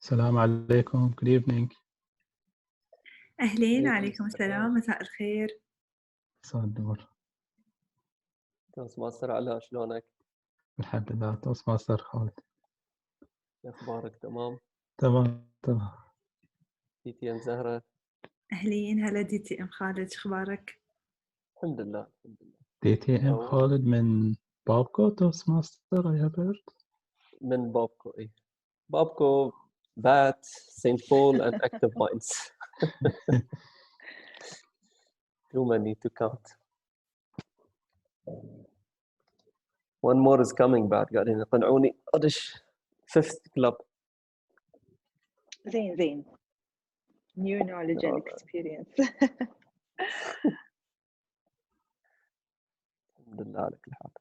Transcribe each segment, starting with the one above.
السلام عليكم. Good evening. أهلين، عليكم عليكم السلام، مساء الخير. مساء النور. توست ماستر علا، شلونك؟ الحمد لله. توست ماستر خالد. أخبارك تمام؟ تمام. TTM زهرة؟ أهلين، هلا DTM خالد، شخبارك؟ الحمد لله الحمد لله. DTM أو خالد من بابكو توست ماستر I have heard. من بابكو. إيه بابكو، بات، سينت بول and active minds. Too many to count. One more is coming بعد، قاعدين يقنعوني أدش 5th club. زين new knowledge and experience. الحمد لله على كل حال.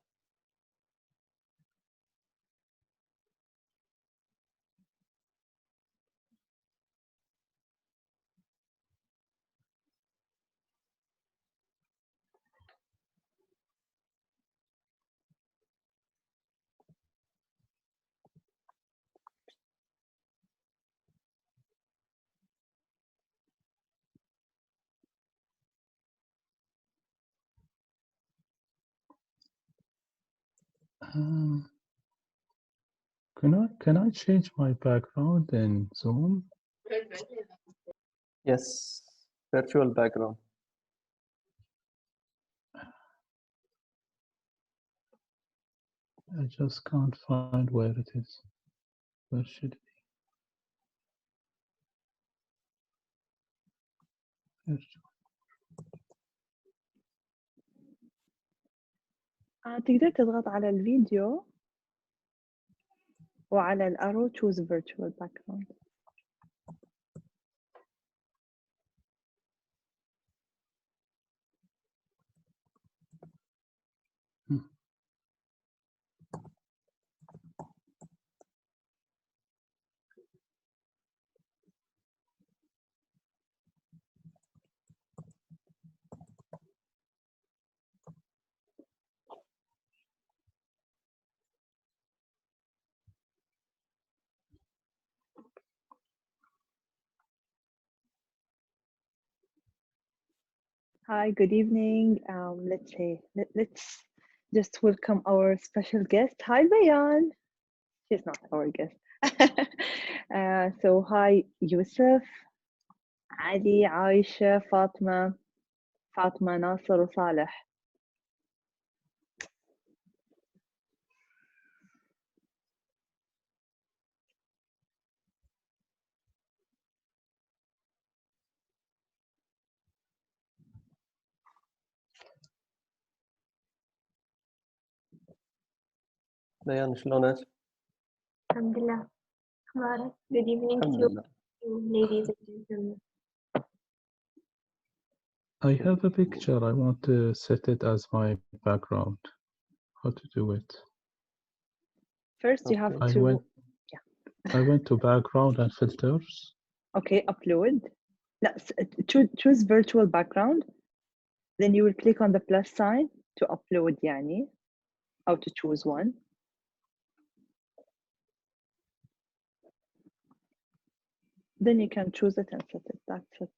Can I change my background in Zoom? Yes, virtual background. I just can't find where it is. Where should it be? تقدر تضغط على الفيديو وعلى الارو choose virtual background. Hi, good evening. Let's just welcome our special guest. Hi, Bayan. She's not our guest. So hi, Yusuf, Ali, Aisha, Fatma, Nasser, وصالح. بيان شلونك؟ الحمد لله. أخبارك؟ Good evening الحمد to لله. you, ladies and gentlemen. I have a picture. I want to set it as my background. How to do it? First, you have to. I went to background and filters. Okay, upload. No, choose virtual background. Then you will click on the plus sign to upload يعني. How to choose one. Then you can choose it and set it. That's it.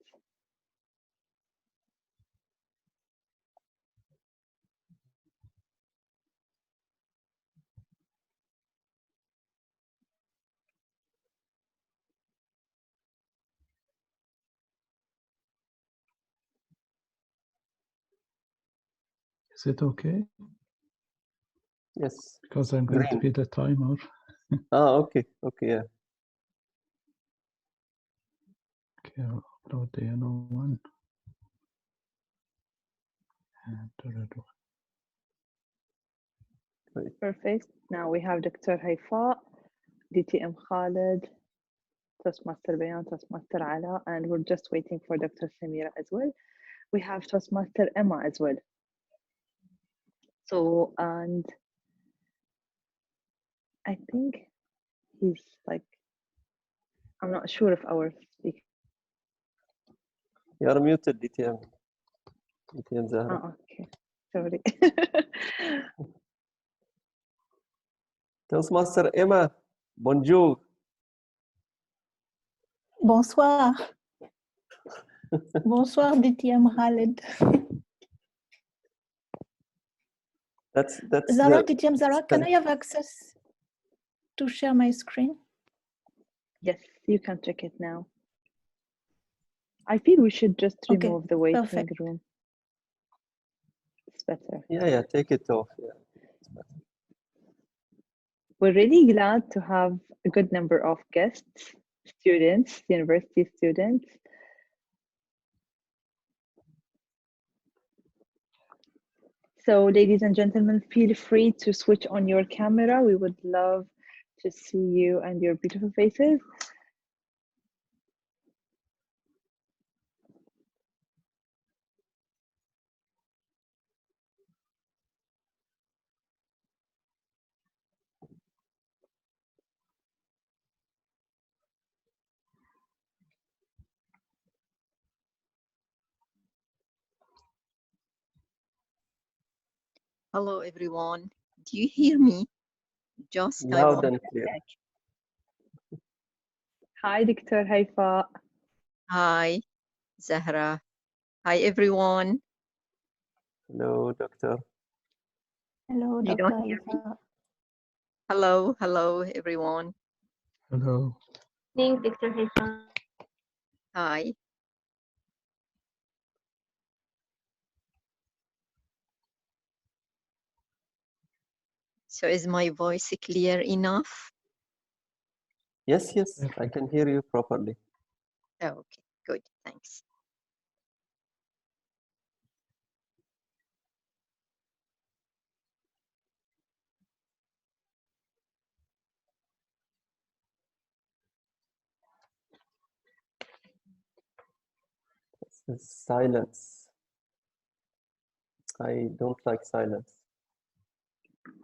Is it okay? Yes. Because I'm going to be the timer. Okay, yeah. Okay, I'll upload the yellow one. And the red one. Perfect. Now we have Dr. Haifa, DTM Khalid, Toastmaster Bayan, Toastmaster Ala, and we're just waiting for Dr. Samira as well. We have Toastmaster Emma as well. So, and I think he's like, I'm not sure if our speaker. You're muted, DTM. DTM Zahra. Oh, okay. Sorry. Toastmaster Emma, bonjour. Bonsoir. Bonsoir, DTM Khaled. That's Zara, the DTM Zara, can I have access to share my screen? Yes, you can check it now. I feel we should just Okay, remove the waiting perfect. room. It's better. yeah, take it off. Yeah. We're really glad to have a good number of guests, students, university students. So ladies and gentlemen, feel free to switch on your camera. We would love to see you and your beautiful faces. Hello, everyone. Do you hear me? Just I Loud want and to clear. check. Hi, Dr. Haifa. Hi, Zahra. Hi, everyone. Hello, doctor. Hello, You Dr. don't hear me? Haifa. Hello, everyone. Hello. Thank Dr. Haifa. Hi. So is my voice clear enough? Yes, I can hear you properly. Oh, okay, good, thanks. Silence. I don't like silence.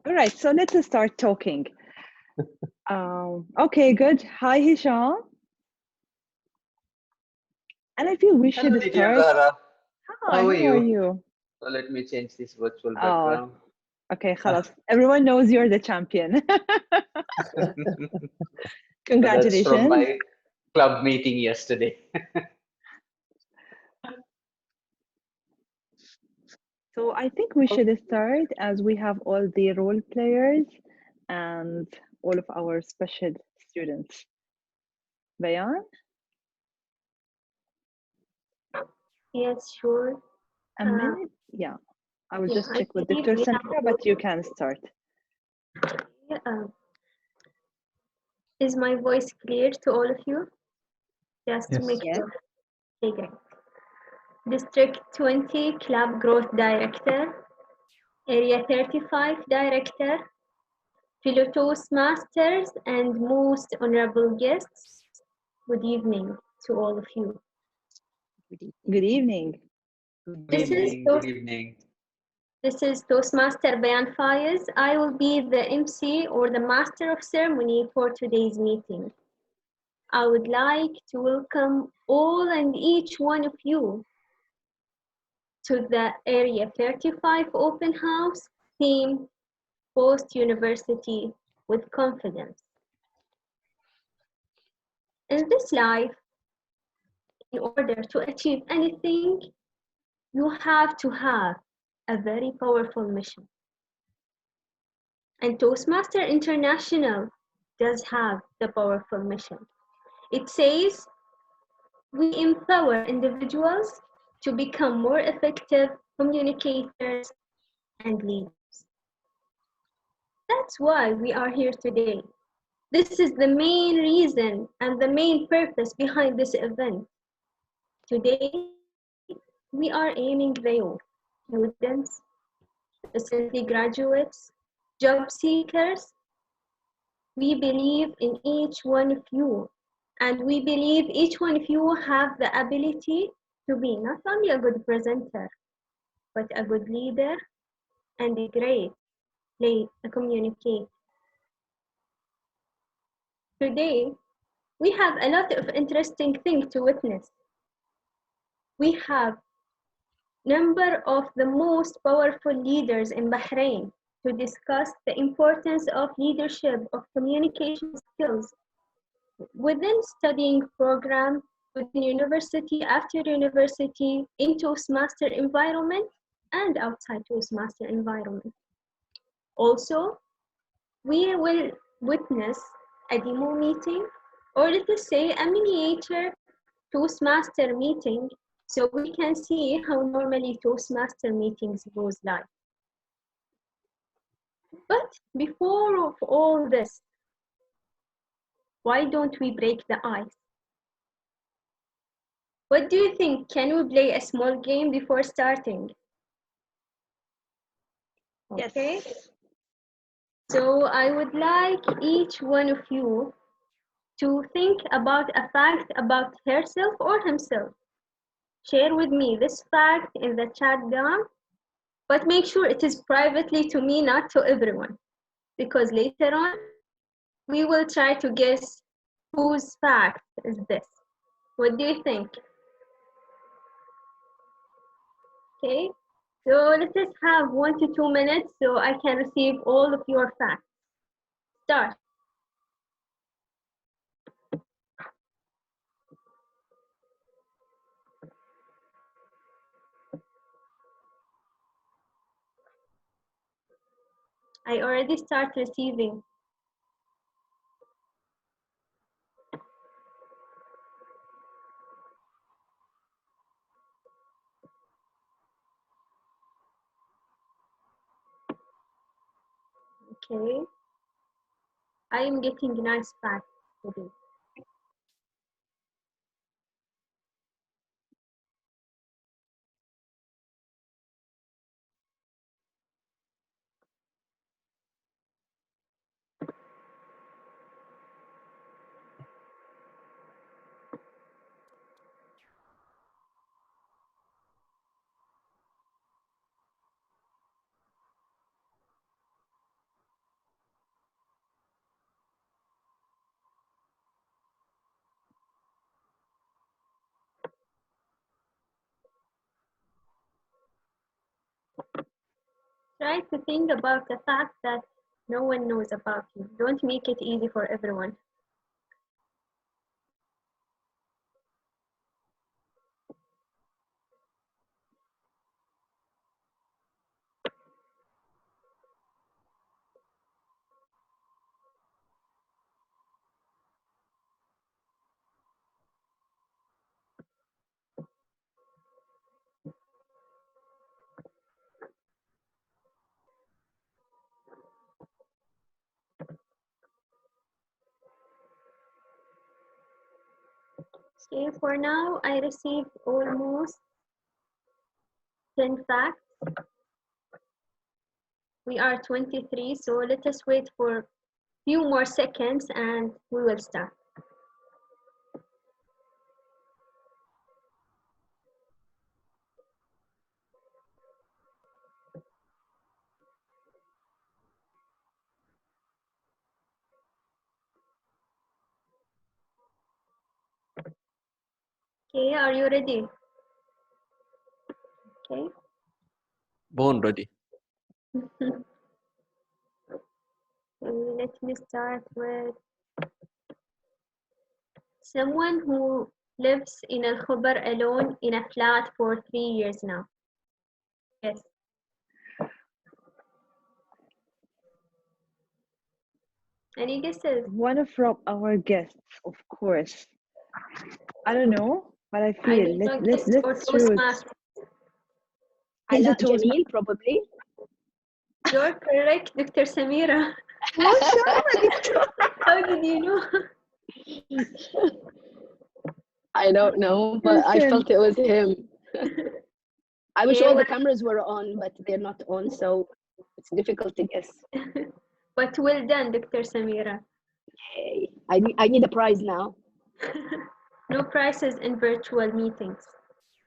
All right, so let's start talking. Okay, good. Hi, Hisham. And I feel we should Hello, DTM start. Zahra. Hi, how are you? So let me change this virtual Oh, background. okay, khalas. Everyone knows you're the champion. Congratulations. That's from my club meeting yesterday. So I think we should start as we have all the role players and all of our special students. Bayan? Yes, sure. A minute? Yeah. I will yeah, just I check with believe Dr. we have Samira, but you can start. Is my voice clear to all of you? Just to Yes. make Yes. sure. Okay, great. District 20 Club Growth Director, Area 35 Director, fellow Toastmasters, and most honorable guests. Good evening to all of you. Good evening. Good evening. Good evening. This is Toastmaster Bayan Faiz. I will be the MC or the Master of Ceremony for today's meeting. I would like to welcome all and each one of you to the Area 35 Open House theme Post-University with Confidence. In this life, in order to achieve anything, you have to have a very powerful mission. And Toastmaster International does have the powerful mission. It says, we empower individuals to become more effective communicators and leaders. That's why we are here today. This is the main reason and the main purpose behind this event. Today, we are aiming the youth, students, recently graduates, job seekers. We believe in each one of you, and we believe each one of you have the ability to be not only a good presenter, but a good leader and a great communicator. Today, we have a lot of interesting things to witness. We have number of the most powerful leaders in Bahrain to discuss the importance of leadership, of communication skills, within studying program, within university, after university, in Toastmaster environment, and outside Toastmaster environment. Also, we will witness a demo meeting, or let us say a miniature Toastmaster meeting, so we can see how normally Toastmaster meetings goes live. But before of all this, why don't we break the ice? What do you think? Can we play a small game before starting? Okay. Yes. So I would like each one of you to think about a fact about herself or himself. Share with me this fact in the chat down, but make sure it is privately to me, not to everyone, because later on we will try to guess whose fact is this. What do you think? Okay, so let us have 1 to 2 minutes so I can receive all of your facts. Start. I already start receiving. Okay. I am getting nice facts today. Try to think about the fact that no one knows about you. Don't make it easy for everyone. Okay, for now, I received almost 10 facts. We are 23, so let us wait for a few more seconds and we will start. Okay, are you ready? Okay. Born ready. Let me start with someone who lives in Al Khobar alone in a flat for 3 years now. Yes. Any guesses? One of our guests, of course. I don't know, but I I feel don't know, guess or let's choose. Toastmaster. He's a Ala Toastmaster. Jamil, probably. You're correct, Dr. Samira. How did you know? I don't know, but I Listen. felt it was him. I wish Yeah, all the well- cameras were on, but they're not on, so it's difficult to guess. But well done, Dr. Samira. Hey, I need a prize now. No prizes in virtual meetings.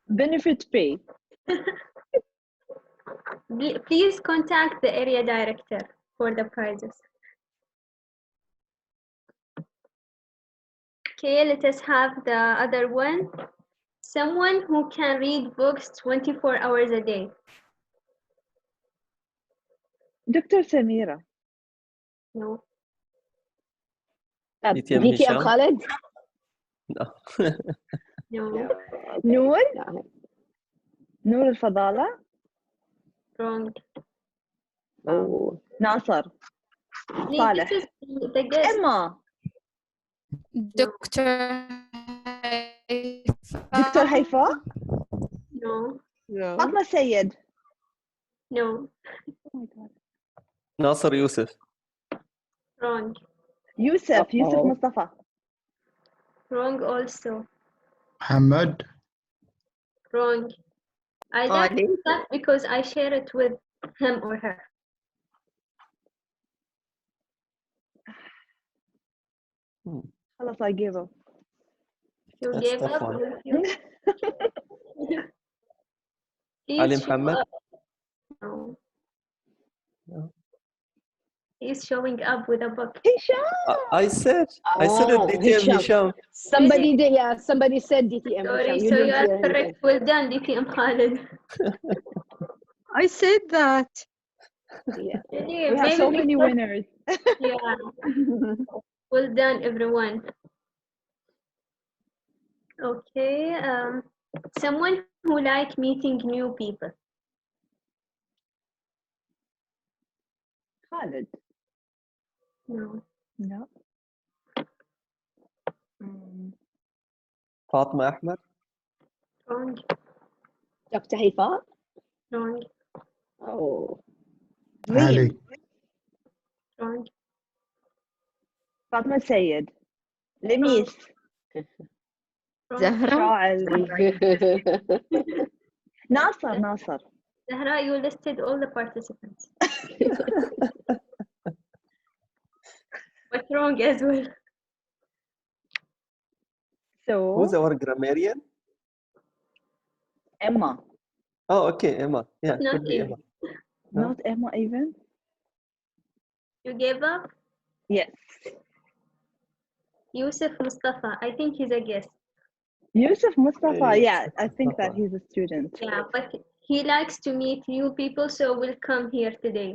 Benefit pay. Please contact the area director for the prizes. Okay, let us have the other one. Someone who can read books 24 hours a day. Dr. Samira. No. DTM DTM هشام. Khaled? No. No. نور No. نور الفضالة. Wrong. Oh. ناصر. Lee, صالح. this is the guess. إما دكتور دكتور هيفاء. No. No. فاطمة السيد. No. ناصر يوسف. Wrong. يوسف Uh-oh. مصطفى. Wrong also. محمد. Wrong. I like Ali? that because I share it with him or her. خلاص I give up. You That's gave tough up. one. or you- Please Ali show Muhammad. up. No. No. He's showing up with a book. هشام. I said it. DTM Hisham. Hisham. Somebody did, yeah, somebody said DTM Sorry, Hisham. so you didn't are hear correct. anything. Well done, DTM Khalid. I said that. Yeah. Really, We have so many because- winners. Yeah. Well done, everyone. Okay. Someone who like meeting new people. Khalid. No. No. فاطمة أحمد. Wrong. Dr. Haifa? Wrong. Oh. علي. Wrong. فاطمة السيد. لميس. Wrong. زهرة. شاعل. ناصر. Zahra, you listed all the participants. But wrong as well. Who's So our grammarian? Emma. Oh, okay, Emma. Yeah, Not could be even. Emma. No? Not Emma even. You gave up? Yes. Yusuf Mustafa. I think he's a guest. Yusuf Mustafa. Hey, Yeah, I think that Mustafa. he's a student. Yeah, but he likes to meet new people, so we'll come here today.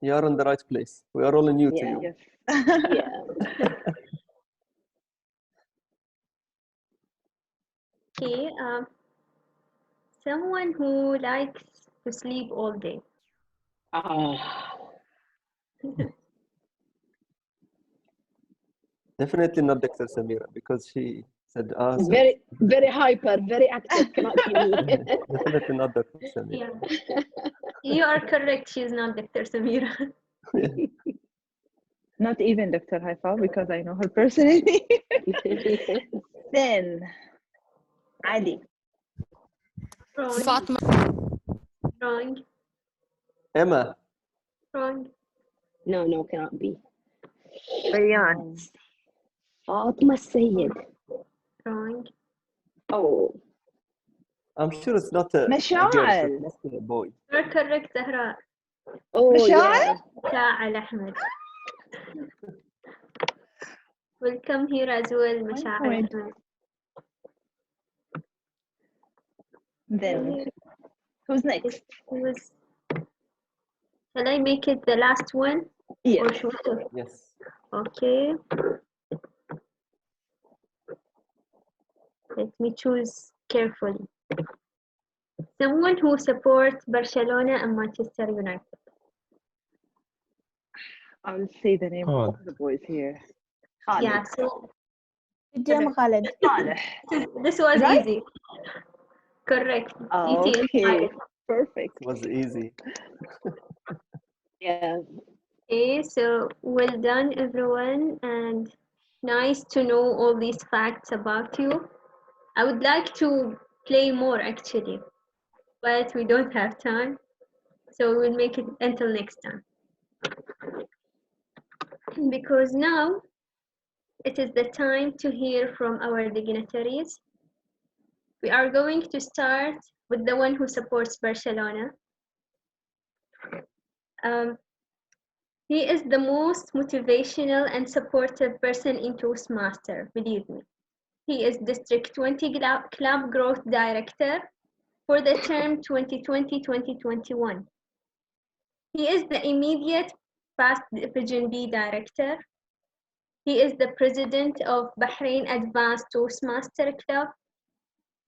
You are in the right place. We are all new to Yeah. you. Yes. Yeah. Okay. Someone who likes to sleep all day. Definitely not Dr. Samira because she said, so Very, very hyper, very active. Cannot be me. definitely not Dr. Samira. Yeah. You are correct. She's not Dr. Samira. Not even Dr. Haifa because I know her personally. Then Ali. Wrong. فاطمة. Wrong. Emma. Wrong. No, cannot be. Rayyan. Fatima Sayyid. Wrong. Oh. I'm sure it's not a girl, so Mashal. it must be a boy. You're correct, Zahra. Oh, Mashal? yeah. Sha'al Ahmed. We'll come here as well, Masha'al point. Ahmed. Then who's next? Shall I make it the last one? Yes. Or shorter? Yes. Okay. Let me choose carefully. Someone who supports Barcelona and Manchester United. I'll say the name of the boys here. Khalid. Yeah, so DTM Khaled. Saleh. this was Right? easy. Correct. Oh, DTM okay. Khaled. Perfect. It was easy. Yeah. Okay, so well done, everyone, and nice to know all these facts about you. I would like to play more actually, but we don't have time, so we'll make it until next time. Because now it is the time to hear from our dignitaries. We are going to start with the one who supports Barcelona. He is the most motivational and supportive person in Toastmaster, believe me. He is District 20 Club Growth Director for the term 2020-2021. He is the immediate past Division B Director. He is the president of Bahrain Advanced Toastmaster Club,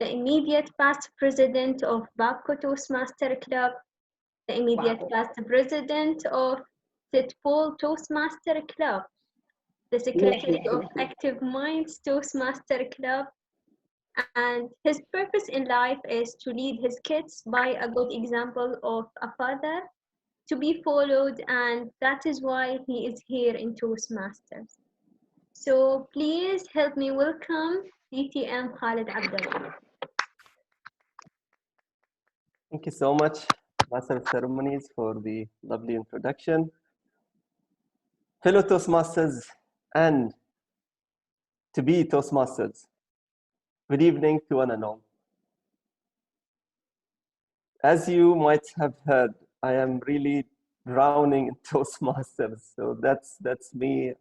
the immediate past president of Babco Toastmaster Club, the immediate past president of St. Paul Toastmaster Club, the secretary of Active Minds Toastmaster Club, and his purpose in life is to lead his kids by a good example of a father to be followed, and that is why he is here in Toastmasters. So please help me welcome DTM Khalid Abdullah. Thank you so much, Master of Ceremonies, for the lovely introduction. Fellow Toastmasters and to-be Toastmasters, good evening to one and all. As you might have heard, I am really drowning in Toastmasters, so that's me.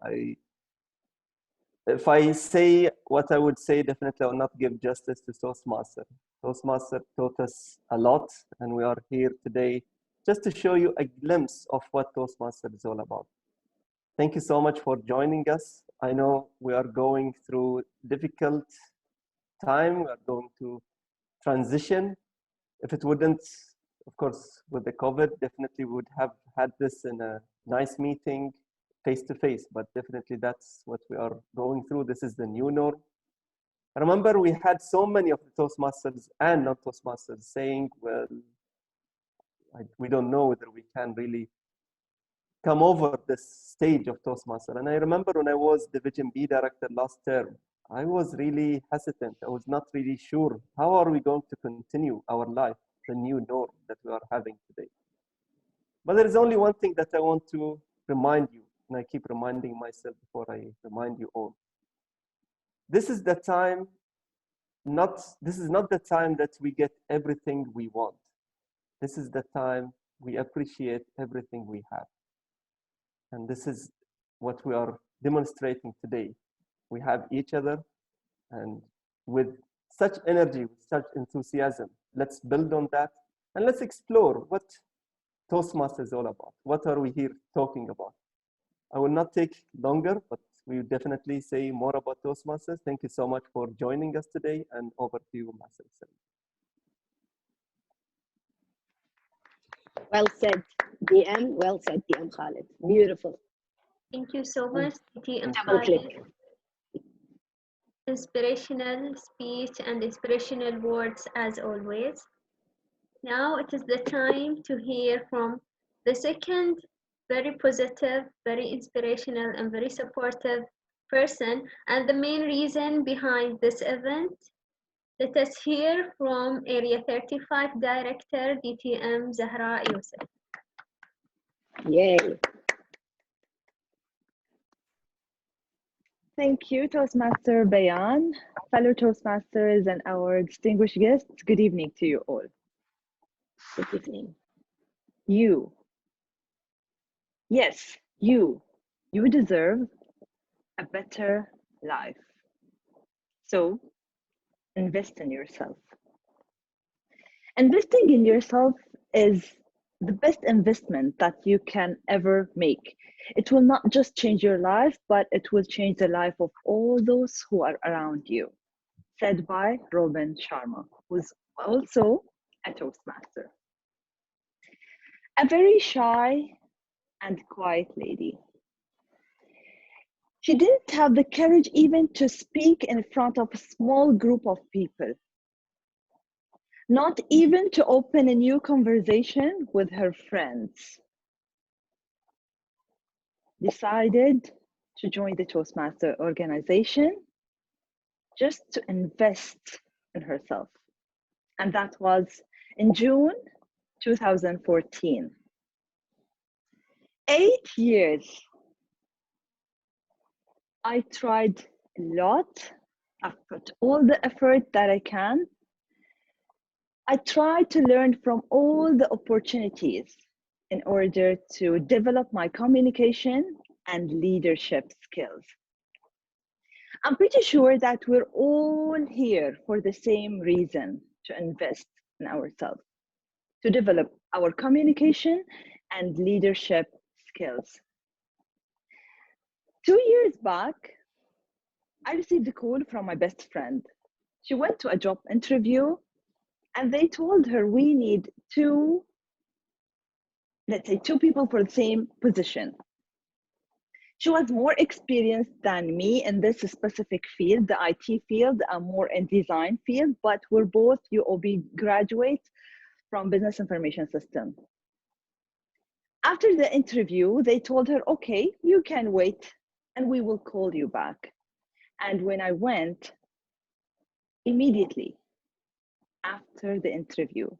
If I say what I would say, definitely I will not give justice to Toastmaster. Toastmaster taught us a lot, and we are here today just to show you a glimpse of what Toastmaster is all about. Thank you so much for joining us. I know we are going through difficult time. We are going to transition. If it wouldn't, of course, with the COVID, definitely would have had this in a nice meeting, face-to-face, but definitely that's what we are going through. This is the new norm. I remember we had so many of the Toastmasters and non-Toastmasters saying, well, we don't know whether we can really come over this stage of Toastmaster. And I remember when I was Division B Director last term, I was really hesitant. I was not really sure, how are we going to continue our life, the new norm that we are having today? But there is only one thing that I want to remind you, and I keep reminding myself before I remind you all. This is the time, this is not the time that we get everything we want. This is the time we appreciate everything we have. And this is what we are demonstrating today. We have each other, and with such energy, with such enthusiasm, let's build on that, and let's explore what Toastmasters is all about. What are we here talking about? I will not take longer, but we will definitely say more about Toastmasters. Thank you so much for joining us today, and over to you, Master. Well said, DM. Well said, DM Khalid. Beautiful. Thank you so much, DTM Double Khalid. click. Inspirational speech and inspirational words as always. Now it is the time to hear from the second very positive, very inspirational, and very supportive person, and the main reason behind this event. Let us hear from Area 35 Director, DTM Zahra Yusuf. Yay. Thank you, Toastmaster Bayan. Fellow Toastmasters and our distinguished guests, good evening to you all. Good evening. You, yes, you deserve a better life. So invest in yourself. Investing in yourself is the best investment that you can ever make. It will not just change your life, but it will change the life of all those who are around you. Said by Robin Sharma, who's also a Toastmaster. A very shy and quiet lady. She didn't have the courage even to speak in front of a small group of people. Not even to open a new conversation with her friends. Decided to join the Toastmaster organization just to invest in herself. And that was in June 2014. 8 years. I tried a lot. I've put all the effort that I can. I tried to learn from all the opportunities in order to develop my communication and leadership skills. I'm pretty sure that we're all here for the same reason, to invest in ourselves, to develop our communication and leadership skills. 2 years back, I received a call from my best friend. She went to a job interview and they told her we need let's say two people for the same position. She was more experienced than me in this specific field, the IT field, and more in design field, but we're both UOB graduates from Business Information System. After the interview, they told her, okay, you can wait and we will call you back. And when I went, immediately after the interview,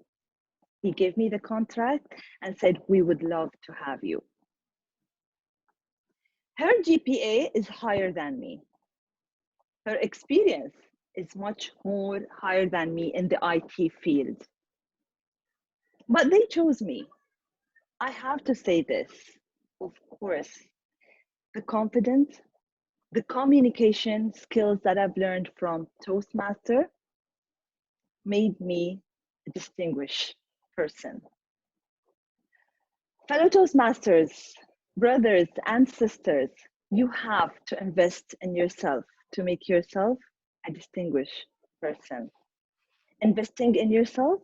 he gave me the contract and said, we would love to have you. Her GPA is higher than me. Her experience is much more higher than me in the IT field. But they chose me. I have to say this, of course, the confidence, the communication skills that I've learned from Toastmaster made me a distinguished person. Fellow Toastmasters, brothers and sisters, you have to invest in yourself to make yourself a distinguished person. Investing in yourself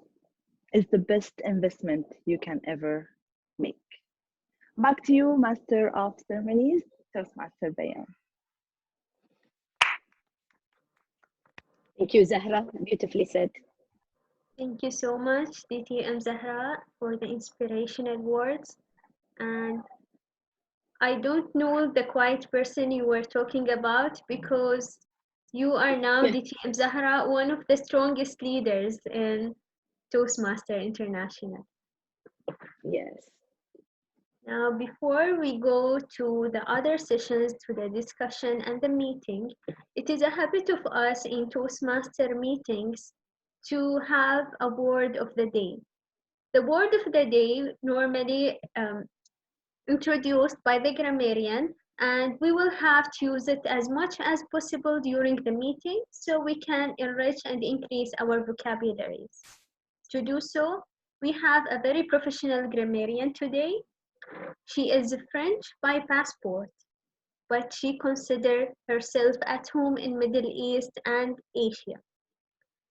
is the best investment you can ever make. Back to you, Master of Ceremonies, Toastmaster Bayan. Thank you, Zahra. Beautifully said. Thank you so much, DTM Zahra, for the inspirational words. And I don't know the quiet person you were talking about, because you are now, DTM Zahra, one of the strongest leaders in Toastmaster International. Yes. Now, before we go to the other sessions, to the discussion and the meeting, it is a habit of us in Toastmaster meetings to have a word of the day. The word of the day normally introduced by the grammarian, and we will have to use it as much as possible during the meeting so we can enrich and increase our vocabularies. To do so, we have a very professional grammarian today. She is French by passport, but she considers herself at home in Middle East and Asia.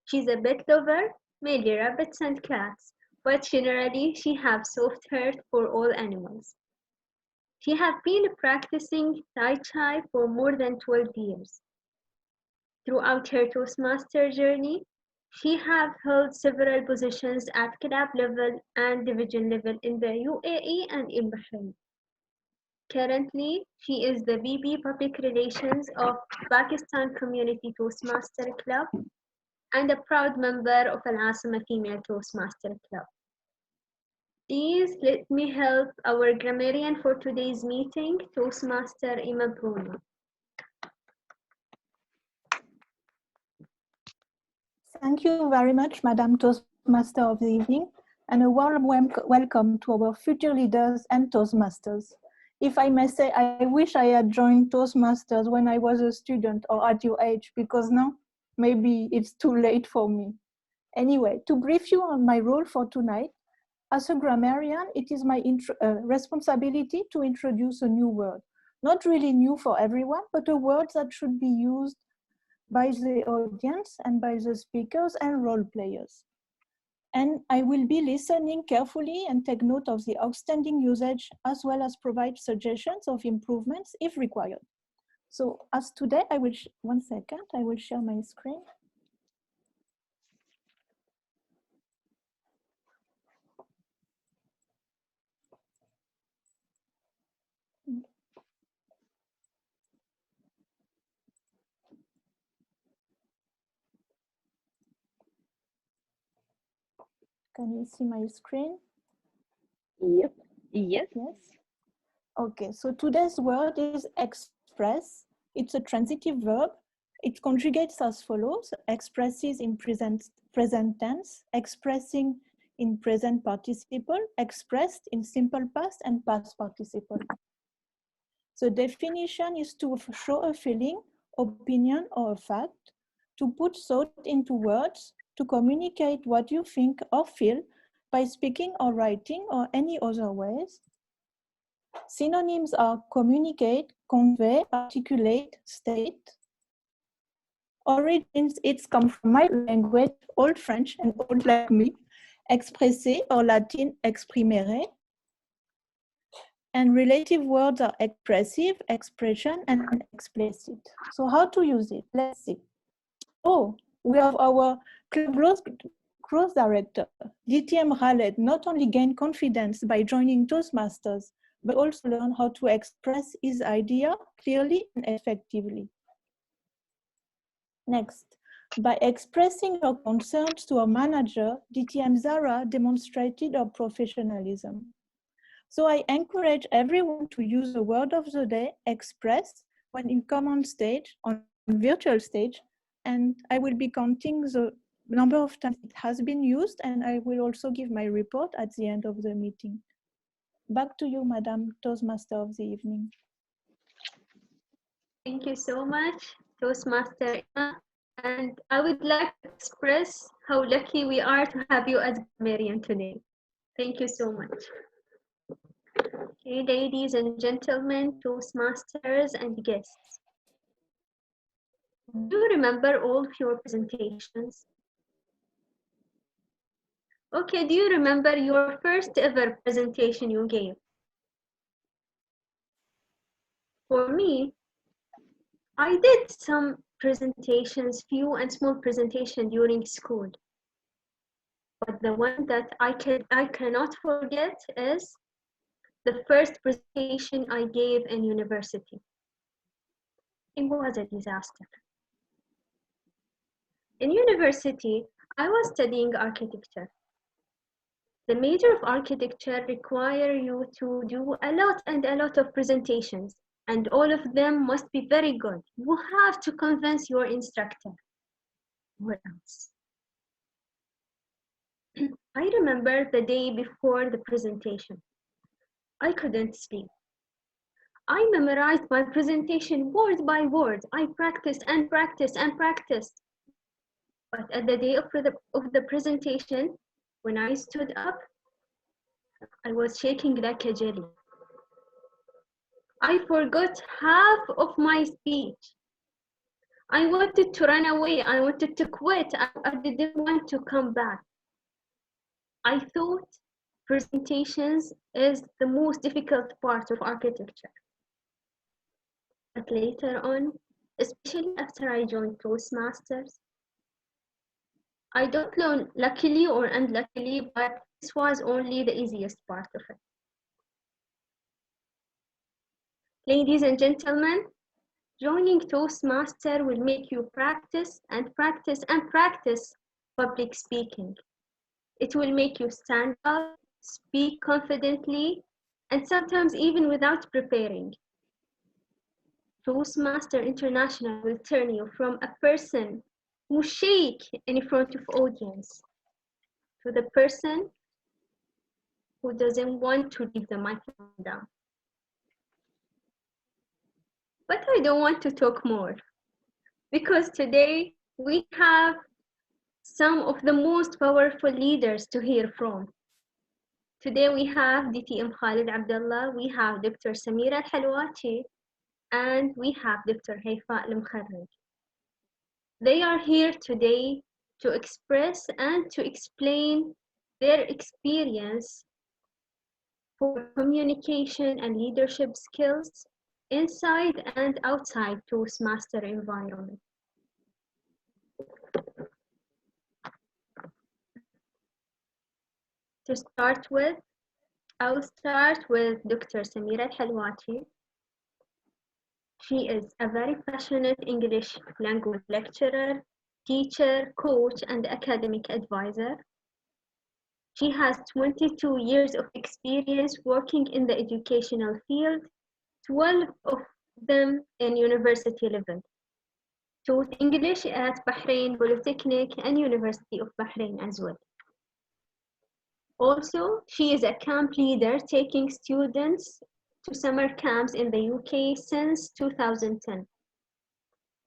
She's a pet lover, mainly rabbits and cats, but generally she has soft heart for all animals. She has been practicing Tai Chi for more than 12 years. Throughout her Toastmaster journey, she has held several positions at club level and division level in the UAE and in Bahrain. Currently, she is the VP Public Relations of Pakistan Community Toastmaster Club and a proud member of Al Asima Female Toastmaster Club. Please let me help our grammarian for today's meeting, Toastmaster Ima Bruno. Thank you very much, Madam Toastmaster of the evening, and a warm welcome to our future leaders and Toastmasters. If I may say, I wish I had joined Toastmasters when I was a student or at your age, because now maybe it's too late for me. Anyway, to brief you on my role for tonight, as a grammarian, it is my responsibility to introduce a new word. Not really new for everyone, but a word that should be used by the audience and by the speakers and role players. And I will be listening carefully and take note of the outstanding usage, as well as provide suggestions of improvements if required. So as today, I will share my screen. Can you see my screen? Yep. Yes. Yes. Okay, so today's word is express. It's a transitive verb. It conjugates as follows: expresses in present tense, expressing in present participle, expressed in simple past and past participle. The definition is to show a feeling, opinion, or a fact, to put thought into words, to communicate what you think or feel by speaking or writing or any other ways, Synonyms are communicate, convey, articulate, state. Origins, it's come from my language, Old French and old like me, expresser or Latin exprimere. And relative words are expressive, expression, and explicit. So how to use it? Let's see. Oh, we have our club growth director, DTM Khaled, not only gain confidence by joining Toastmasters, but also learn how to express his idea clearly and effectively. Next, by expressing her concerns to her manager, DTM Zara demonstrated her professionalism. So I encourage everyone to use the word of the day, express, when you come on stage, on virtual stage, and I will be counting the number of times it has been used, and I will also give my report at the end of the meeting. Back to you, Madam Toastmaster of the evening. Thank you so much, Toastmaster Emma. And I would like to express how lucky we are to have you as grammarian today. Thank you so much. Okay, ladies and gentlemen, Toastmasters and guests. Do you remember all of your presentations? Okay, do you remember your first ever presentation you gave? For me, I did some presentations, few and small presentations during school. But the one that I cannot forget is the first presentation I gave in university. It was a disaster. In university, I was studying architecture. The major of architecture require you to do a lot of presentations, and all of them must be very good. You have to convince your instructor. What else? I remember the day before the presentation. I couldn't sleep. I memorized my presentation word by word. I practiced and practiced and practiced. But at the day of the presentation, when I stood up, I was shaking like a jelly. I forgot half of my speech. I wanted to run away. I wanted to quit. I didn't want to come back. I thought presentations is the most difficult part of architecture. But later on, especially after I joined Toastmasters, I don't know, luckily or unluckily, but this was only the easiest part of it. Ladies and gentlemen, joining Toastmaster will make you practice and practice and practice public speaking. It will make you stand up, speak confidently, and sometimes even without preparing. Toastmaster International will turn you from a person who shake in front of audience to the person who doesn't want to leave the microphone down. But I don't want to talk more, because today we have some of the most powerful leaders to hear from. Today we have DTM Khalid Abdullah, we have Dr. Samira Al-Halwati, and we have Dr. Haifa Al-Mkharraj. They are here today to express and to explain their experience for communication and leadership skills inside and outside Toastmaster environment. To start with, I'll start with Dr. Samira Al-Halwati. She is a very passionate English language lecturer, teacher, coach, and academic advisor. She has 22 years of experience working in the educational field, 12 of them in university level. Taught English at Bahrain Polytechnic and University of Bahrain as well. Also, she is a camp leader taking students to summer camps in the UK since 2010.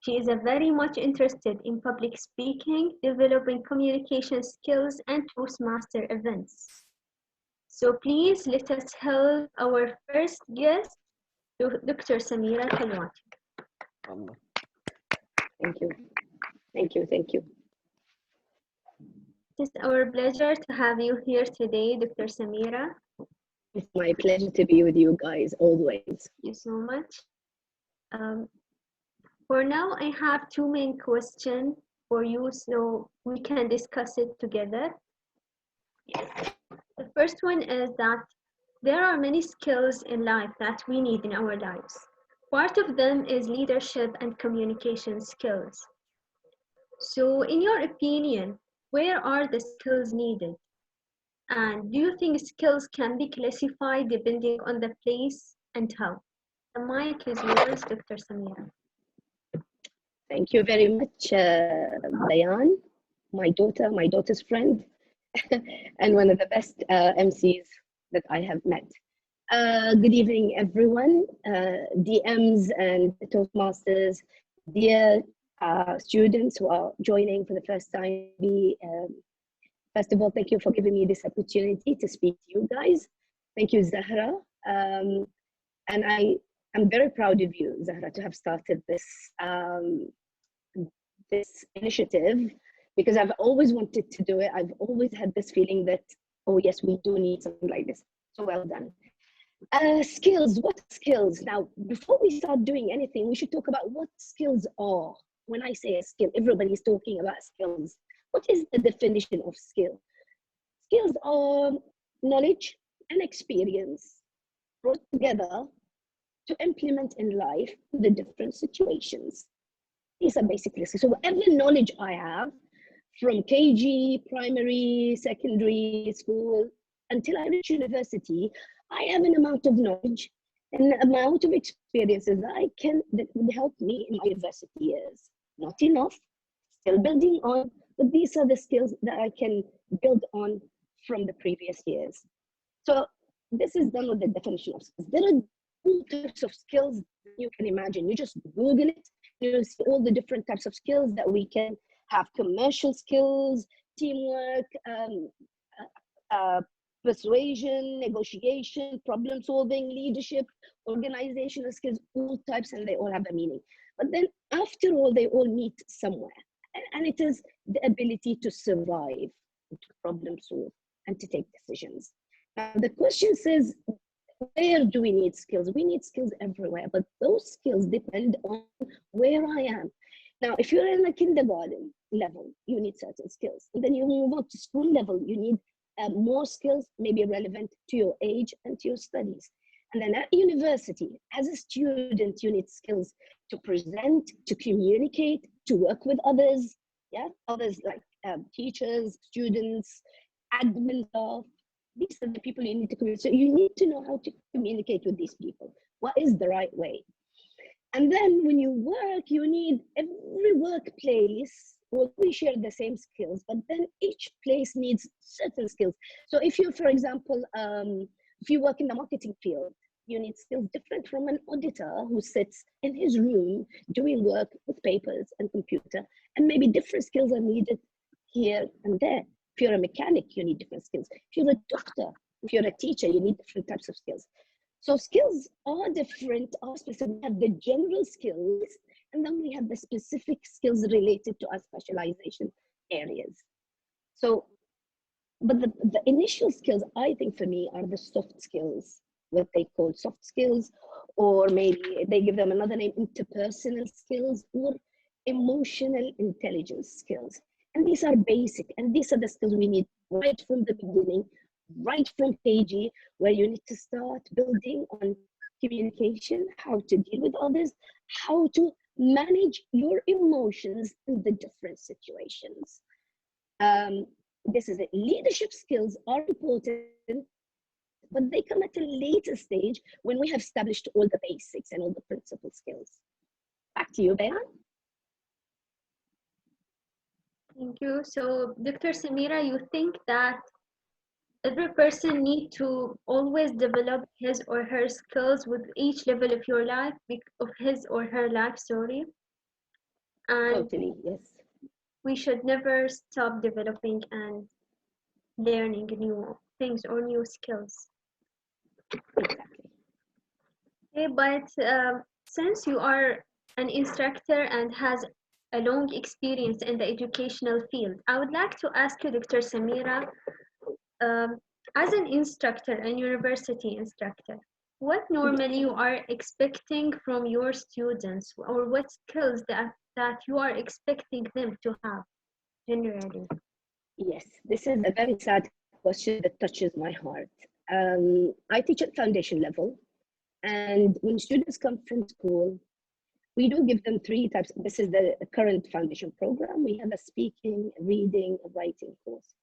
She is very much interested in public speaking, developing communication skills, and Toastmaster events. So please let us help our first guest, Dr. Samira Talwati. Thank you. Thank you. Thank you. It is our pleasure to have you here today, Dr. Samira. It's my pleasure to be with you guys always. Thank you so much. For now, I have two main questions for you so we can discuss it together. The first one is that there are many skills in life that we need in our lives. Part of them is leadership and communication skills. So in your opinion, where are the skills needed? And do you think skills can be classified depending on the place and how? The mic is yours, Dr. Samira. Thank you very much, Bayan, my daughter's friend, and one of the best MCs that I have met. Good evening, everyone, DMs and Toastmasters, dear students who are joining for the first time. First of all, thank you for giving me this opportunity to speak to you guys. Thank you, Zahra. And I'm very proud of you, Zahra, to have started this this initiative, because I've always wanted to do it. I've always had this feeling that, oh yes, we do need something like this. So well done. Skills, what skills? Now, before we start doing anything, we should talk about what skills are. When I say a skill, everybody's talking about skills. What is the definition of skill? Skills are knowledge and experience brought together to implement in life the different situations. These are basically skills. So whatever knowledge I have from KG, primary, secondary school, until I reach university, I have an amount of knowledge and an amount of experiences that would help me in my university years. Not enough, still building on, but these are the skills that I can build on from the previous years. So this is done with the definition of skills. There are all types of skills you can imagine. You just Google it, you see all the different types of skills that we can have: commercial skills, teamwork, persuasion, negotiation, problem solving, leadership, organizational skills, all types, and they all have a meaning. But then after all, they all meet somewhere. And it is the ability to survive, to problem solve, and to take decisions. Now, the question says, where do we need skills? We need skills everywhere, but those skills depend on where I am. Now, if you're in a kindergarten level, you need certain skills. And then you move on to school level, you need more skills, maybe relevant to your age and to your studies. And then at university, as a student, you need skills to present, to communicate, to work with others, others like teachers, students, admin staff. These are the people you need to communicate. So you need to know how to communicate with these people. What is the right way? And then when you work, you need every workplace. Well, we share the same skills, but then each place needs certain skills. So if you, for example, if you work in the marketing field, you need skills different from an auditor who sits in his room doing work with papers and computer, and maybe different skills are needed here and there. If you're a mechanic, you need different skills. If you're a doctor, if you're a teacher, you need different types of skills. So skills are different, are specific. We have the general skills, and then we have the specific skills related to our specialization areas. So, but the initial skills, I think for me, are the soft skills, what they call soft skills, or maybe they give them another name, interpersonal skills, or emotional intelligence skills. And these are basic, and these are the skills we need right from the beginning, right from KG, where you need to start building on communication, how to deal with others, how to manage your emotions in the different situations. This is it. Leadership skills are important, but they come at a later stage when we have established all the basics and all the principal skills. Back to you, Bayan. Thank you. So, Dr. Samira, you think that every person needs to always develop his or her skills with each level of your life, of his or her life, sorry. And totally, yes. We should never stop developing and learning new things or new skills. Exactly. Okay, but since you are an instructor and has a long experience in the educational field, I would like to ask you, Dr. Samira, um, as an instructor and university instructor, what normally you are expecting from your students, or what skills that you are expecting them to have generally? Yes, this is a very sad question that touches my heart. I teach at foundation level, and when students come from school, we do give them 3 types. This is the current foundation program. We have a speaking, reading, writing course.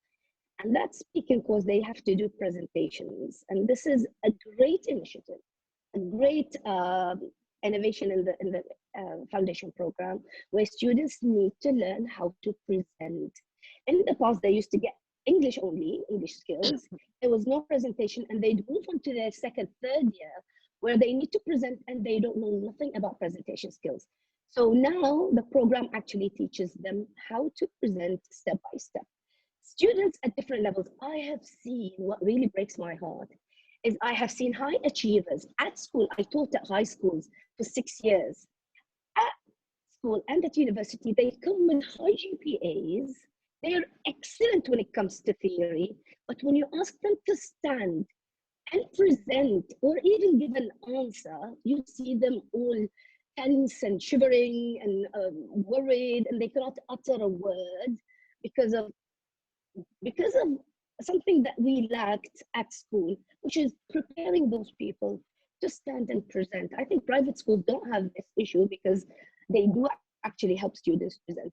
And that speaking course, they have to do presentations. And this is a great initiative, a great innovation in the foundation program, where students need to learn how to present. In the past, they used to get English only, English skills. There was no presentation, and they'd move on to their second, third year, where they need to present and they don't know nothing about presentation skills. So now the program actually teaches them how to present step by step. Students at different levels, I have seen what really breaks my heart is I have seen high achievers at school. I taught at high schools for 6 years. At school and at university, they come with high GPAs. They're excellent when it comes to theory, but when you ask them to stand and present or even give an answer, you see them all tense and shivering and worried, and they cannot utter a word because of something that we lacked at school, which is preparing those people to stand and present. I think private schools don't have this issue because they do actually help students present.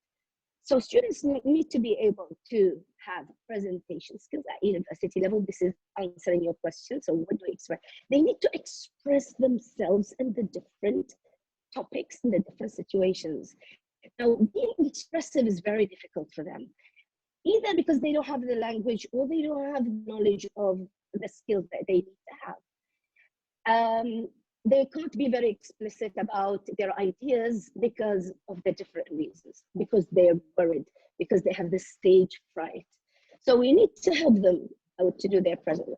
So students need to be able to have presentation skills at university level. This is answering your question. So what do we expect? They need to express themselves in the different topics, in the different situations. Now, being expressive is very difficult for them, either because they don't have the language or they don't have knowledge of the skills that they need to have. They can't be very explicit about their ideas because of the different reasons, because they're worried, because they have this stage fright. So we need to help them to do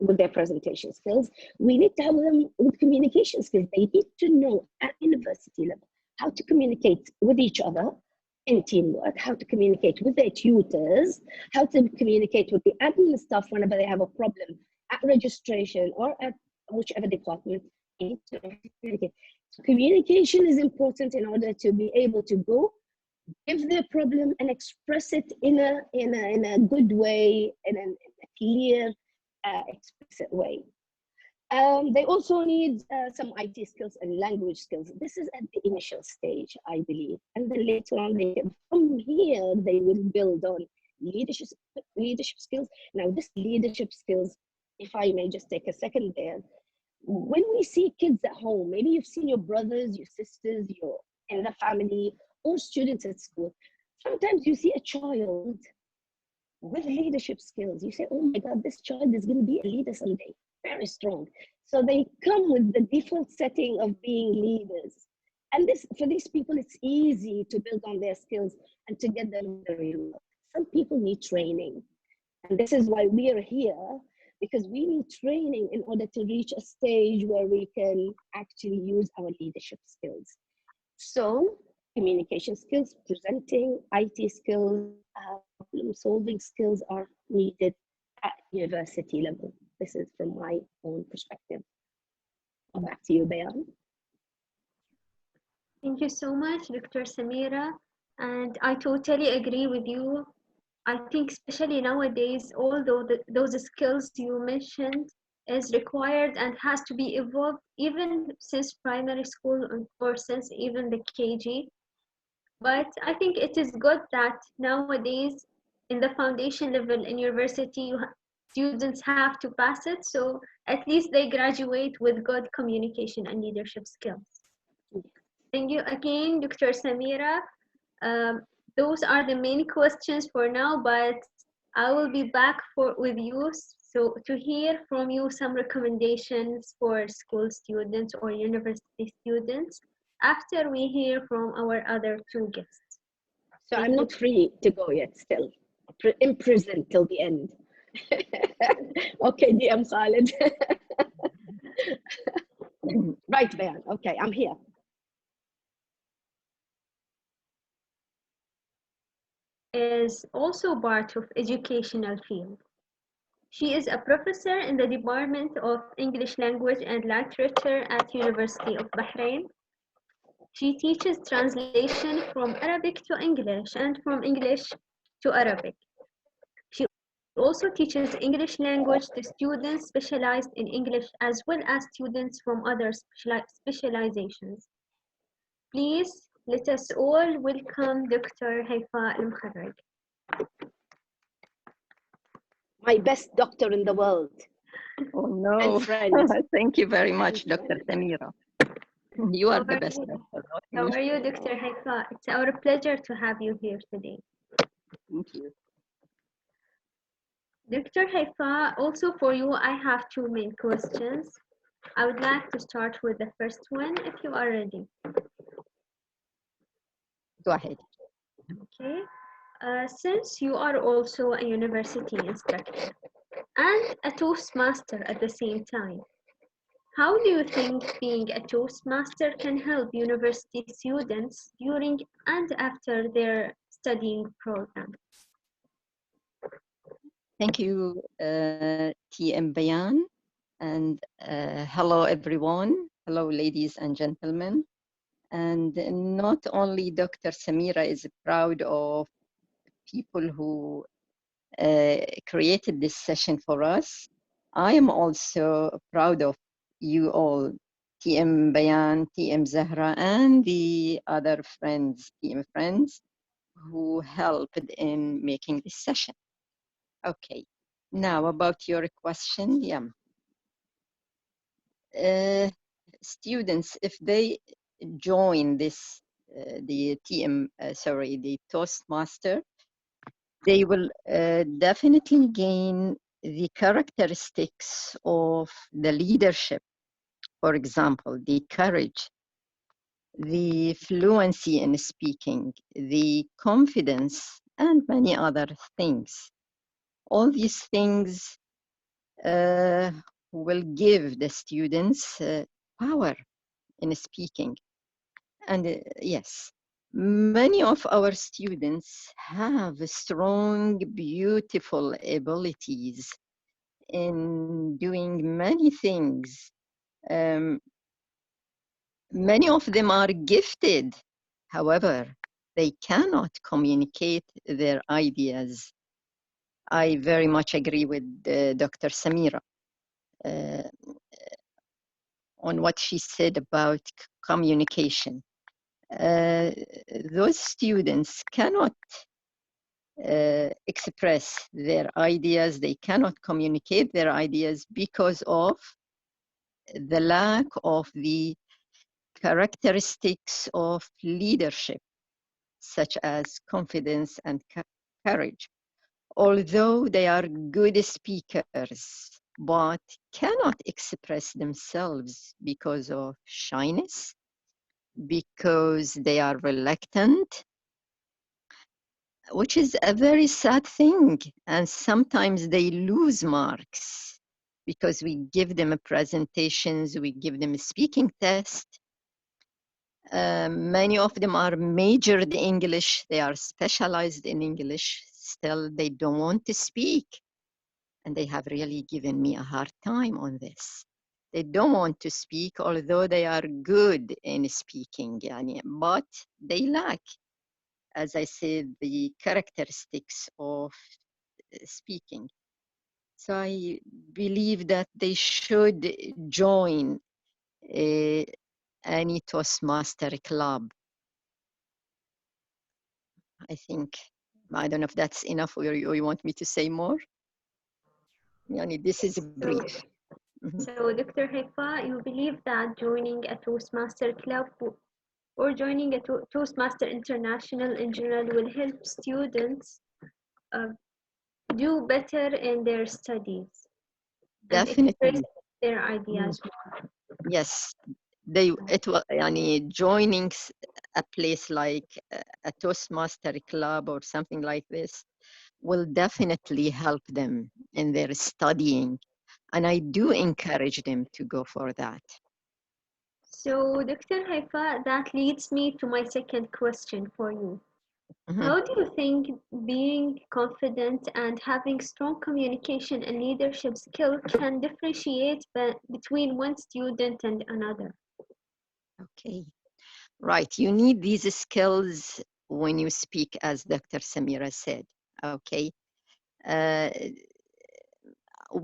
with their presentation skills. We need to help them with communication skills. They need to know at university level how to communicate with each other in teamwork, how to communicate with their tutors, how to communicate with the admin staff whenever they have a problem at registration or at whichever department. So communication is important in order to be able to go give their problem and express it in a good way, in a clear, explicit way. They also need some IT skills and language skills. This is at the initial stage, I believe. And then later on, from here, they will build on leadership skills. Now, this leadership skills, if I may just take a second there, when we see kids at home, maybe you've seen your brothers, your sisters, your in the family, or students at school, sometimes you see a child with leadership skills. You say, oh my God, this child is going to be a leader someday, very strong. So they come with the default setting of being leaders. And for these people, it's easy to build on their skills and to get them in the real world. Some people need training. And this is why we are here, because we need training in order to reach a stage where we can actually use our leadership skills. So communication skills, presenting, IT skills, problem solving skills are needed at university level. This is from my own perspective. Back to you, Bayan. Thank you so much, Dr. Samira. And I totally agree with you. I think especially nowadays, although those skills you mentioned is required and has to be evolved even since primary school or since even the KG. But I think it is good that nowadays in the foundation level in university, students have to pass it. So at least they graduate with good communication and leadership skills. Thank you again, Dr. Samira. Those are the main questions for now, but I will be back with you so to hear from you some recommendations for school students or university students after we hear from our other 2 guests. So I'm not free to go yet still, in prison till the end. Okay, DM Khalid. Right, Bayan. Okay, I'm here. Is also part of educational field. She is a professor in the Department of English Language and Literature at University of Bahrain. She teaches translation from Arabic to English and from English to Arabic. She also teaches English language to students specialized in English as well as students from other specializations. Please let us all welcome Dr. Haifa Al-Mkharraj. My best doctor in the world. Oh no, And friend. thank you very much, Dr. Samira. You are the best doctor, not How me. are you, Dr. Haifa? It's our pleasure to have you here today. Thank you. Dr. Haifa, also for you, I have two main questions. I would like to start with the first one, if you are ready. Go ahead. Okay. Since you are also a university instructor and a Toastmaster at the same time, how do you think being a Toastmaster can help university students during and after their studying program? Thank you, TM Bayan. And hello, everyone. Hello, ladies and gentlemen. And not only Dr. Samira is proud of people who created this session for us, I am also proud of you all, TM Bayan, TM Zahra, and the other friends, TM friends, who helped in making this session. Okay, now about your question, yeah. Students, if they join this, the Toastmaster, they will definitely gain the characteristics of the leadership. For example, the courage, the fluency in speaking, the confidence, and many other things. All these things will give the students power in speaking. And yes, many of our students have strong, beautiful abilities in doing many things. Many of them are gifted. However, they cannot communicate their ideas. I very much agree with Dr. Samira on what she said about communication. Those students cannot express their ideas, they cannot communicate their ideas because of the lack of the characteristics of leadership, such as confidence and courage. Although they are good speakers, but cannot express themselves because of shyness, because they are reluctant, which is a very sad thing. And sometimes they lose marks because we give them presentations, we give them a speaking test. Many of them are majored in English, they are specialized in English, still they don't want to speak. And they have really given me a hard time on this. They don't want to speak, although they are good in speaking, but they lack, as I said, the characteristics of speaking. So I believe that they should join any Toastmaster club. I think, I don't know if that's enough or you want me to say more. This is brief. So, Dr. Haifa, you believe that joining a Toastmaster club or joining a Toastmaster International in general will help students do better in their studies and express their ideas more. Yes, joining a place like a Toastmaster club or something like this will definitely help them in their studying. And I do encourage them to go for that. So, Dr. Haifa, that leads me to my second question for you. Mhm. How do you think being confident and having strong communication and leadership skill can differentiate between one student and another? Okay, right. You need these skills when you speak, as Dr. Samira said. Okay. Uh,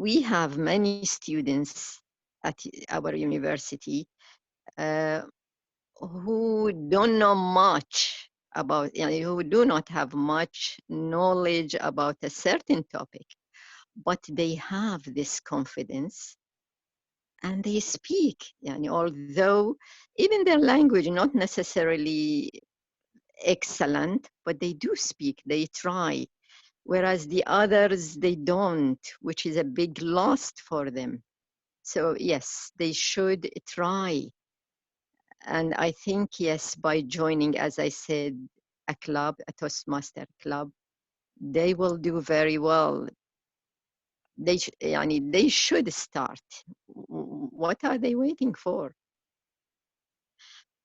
we have many students at our university uh, who don't know much about, who do not have much knowledge about a certain topic, but they have this confidence and they speak. Although even their language not necessarily excellent, but they do speak, they try. Whereas the others, they don't, which is a big loss for them. So yes, they should try. And I think, yes, by joining, as I said, a club, a Toastmaster club, they will do very well. They should start. What are they waiting for?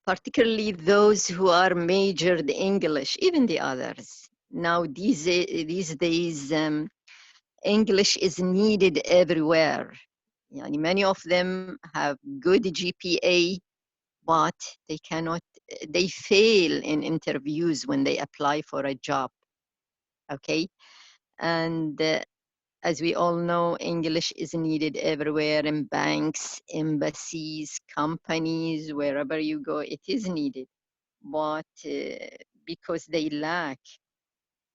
Particularly those who are majored English, even the others. Now, these days, English is needed everywhere. Many of them have good GPA, but they fail in interviews when they apply for a job. Okay. And as we all know, English is needed everywhere in banks, embassies, companies, wherever you go, it is needed. But because they lack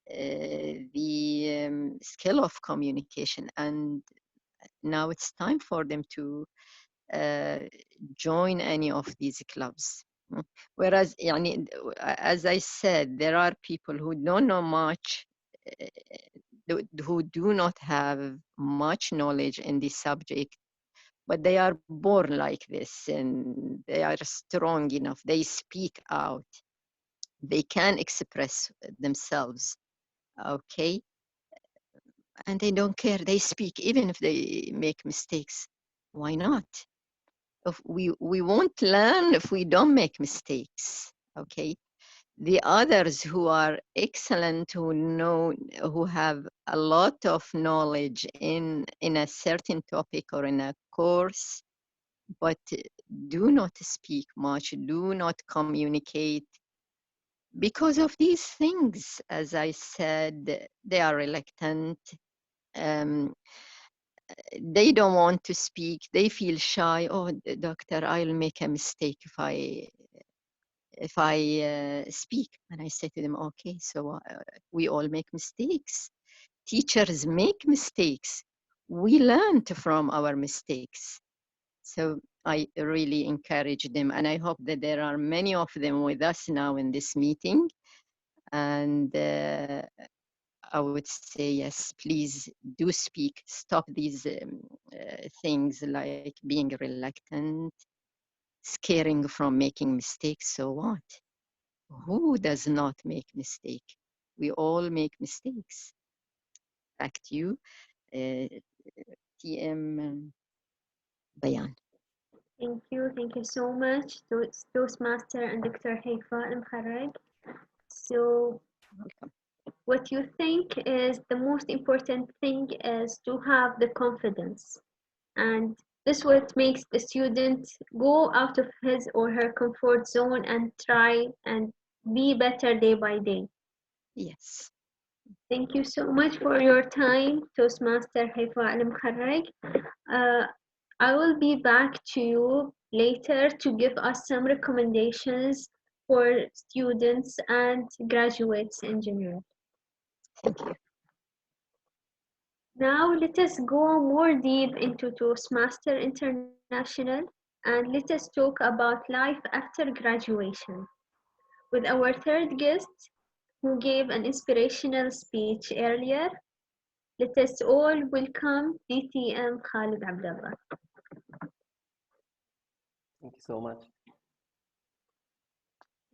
the skill of communication, and now it's time for them to join any of these clubs. Whereas, as I said, there are people who don't know much, who do not have much knowledge in this subject, but they are born like this and they are strong enough. They speak out. They can express themselves. Okay. And they don't care. They speak, even if they make mistakes. Why not? If we won't learn if we don't make mistakes. Okay. The others who are excellent, who have a lot of knowledge in a certain topic or in a course, but do not speak much, do not communicate. Because of these things, as I said, they are reluctant. They don't want to speak. They feel shy. Oh, doctor, I'll make a mistake if I speak. And I say to them, okay, so we all make mistakes. Teachers make mistakes. We learn from our mistakes. So I really encourage them. And I hope that there are many of them with us now in this meeting. And I would say, yes, please do speak. Stop these things like being reluctant, scaring from making mistakes. So what? Who does not make mistake? We all make mistakes. Back to you, TM Bayan. Thank you so much, Toastmaster and Dr. Haifa Al-Mkharraj. So, Welcome. what you think is the most important thing is to have the confidence, and this what makes the student go out of his or her comfort zone and try and be better day by day. Yes. Thank you so much for your time, Toastmaster Haifa Al-Mkharraj. I will be back to you later to give us some recommendations for students and graduates in general. Thank you. Now let us go more deep into Toastmaster International and let us talk about life after graduation with our third guest who gave an inspirational speech earlier. Let us all welcome DTM Khalid Abdullah. Thank you so much.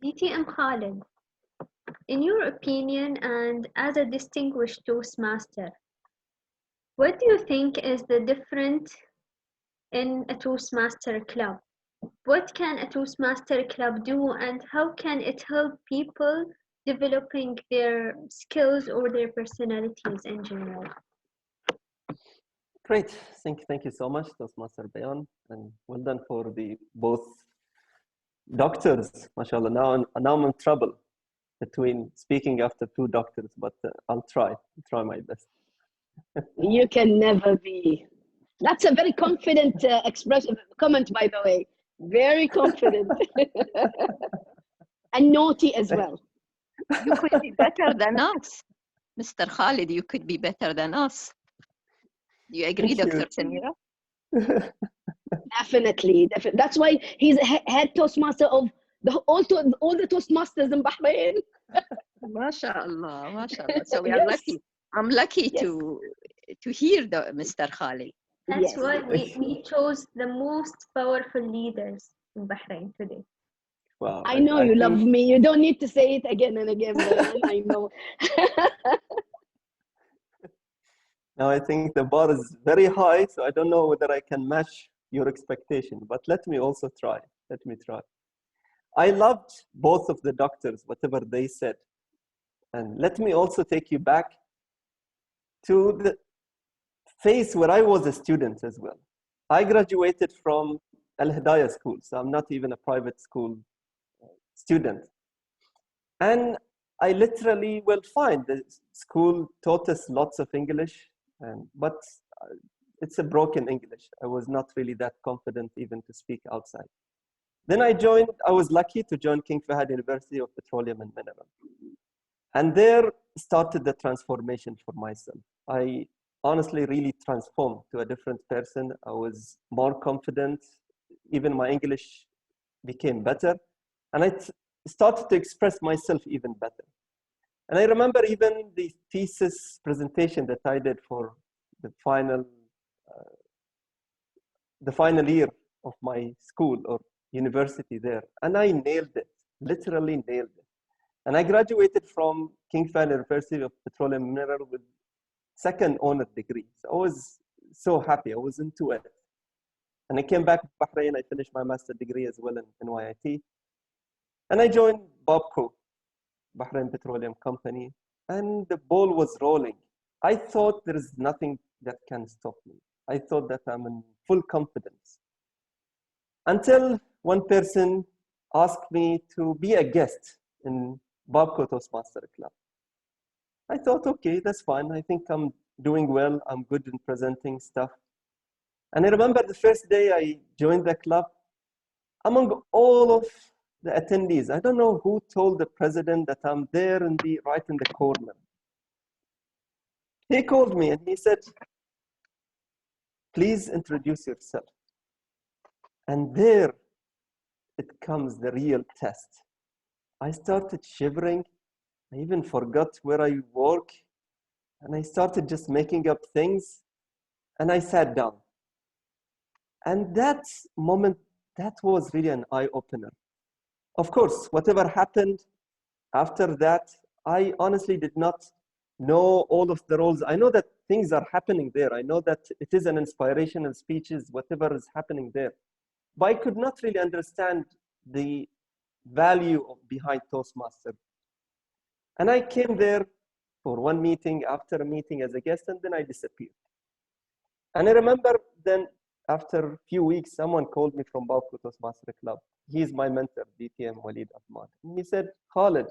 DTM Khalid, in your opinion and as a distinguished Toastmaster, What do you think is the difference in a Toastmaster club? What can a Toastmaster club do, and how can it help people developing their skills or their personalities in general? Great. Thank you so much, Toastmaster Bayan, and well done for the both doctors. MashaAllah. Now I'm in trouble between speaking after two doctors, but I'll try my best. You can never be. That's a very confident expression, comment, by the way. Very confident. And naughty as well. You could be better than us. Mr. Khalid, you could be better than us. Do you agree, Thank Dr. you. Samira? Definitely. That's why he's head Toastmaster of all the Toastmasters in Bahrain. MashaAllah, MashaAllah. So we are Yes. lucky. I'm lucky Yes. to hear Mr. Khalid. That's Yes. why we chose the most powerful leaders in Bahrain today. Wow. I know you love think, me. You don't need to say it again and again, Bayan. I know. Now I think the bar is very high, so I don't know whether I can match your expectation, but let me also try. Let me try. I loved both of the doctors, whatever they said. And let me also take you back to the phase where I was a student as well. I graduated from Al-Hidayah School, so I'm not even a private school student. And I literally, well, fine, the school taught us lots of English, but it's a broken English. I was not really that confident even to speak outside. Then I was lucky to join King Fahd University of Petroleum and Mineral. And there started the transformation for myself. I honestly really transformed to a different person. I was more confident. Even my English became better. And I started to express myself even better. And I remember even the thesis presentation that I did for the final year of my school or university there. And I nailed it, literally nailed it. And I graduated from King Fahd University of Petroleum and Mineral with second honor degree. So I was so happy, I was into it. And I came back to Bahrain, I finished my master's degree as well in NYIT. And I joined BOPCO, Bahrain Petroleum Company, and the ball was rolling. I thought there is nothing that can stop me. I thought that I'm in full confidence. Until one person asked me to be a guest in BOPCO Toastmaster Club. I thought, okay, that's fine. I think I'm doing well. I'm good in presenting stuff. And I remember the first day I joined the club, among all of the attendees, I don't know who told the president that I'm there right in the corner. He called me and he said, please introduce yourself. And there it comes the real test. I started shivering. I even forgot where I work. And I started just making up things. And I sat down. And that moment, that was really an eye-opener. Of course, whatever happened after that, I honestly did not know all of the roles. I know that things are happening there. I know that it is an inspirational speeches, whatever is happening there. But I could not really understand the value behind Toastmaster. And I came there for one meeting, after a meeting as a guest, and then I disappeared. And I remember then, after a few weeks, someone called me from BOPCO Toastmaster Club. He's my mentor, DTM Walid Ahmad. And he said, Khalid,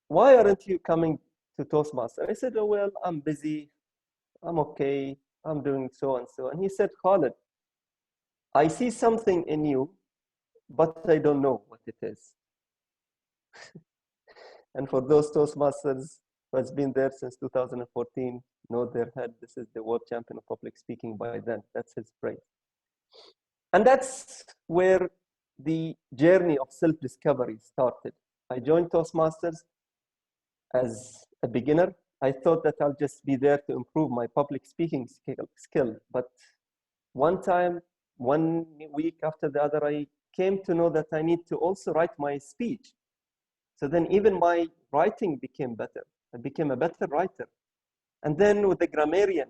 why aren't you coming to Toastmaster? I said, oh, well, I'm busy. I'm okay. I'm doing so and so. And he said, Khalid, I see something in you, but I don't know what it is. And for those Toastmasters who has been there since 2014, know their head, this is the world champion of public speaking by then. That's his praise. And that's where the journey of self-discovery started. I joined Toastmasters as a beginner. I thought that I'll just be there to improve my public speaking skill. But one time, 1 week after the other, I came to know that I need to also write my speech. So then even my writing became better. I became a better writer. And then with the grammarian,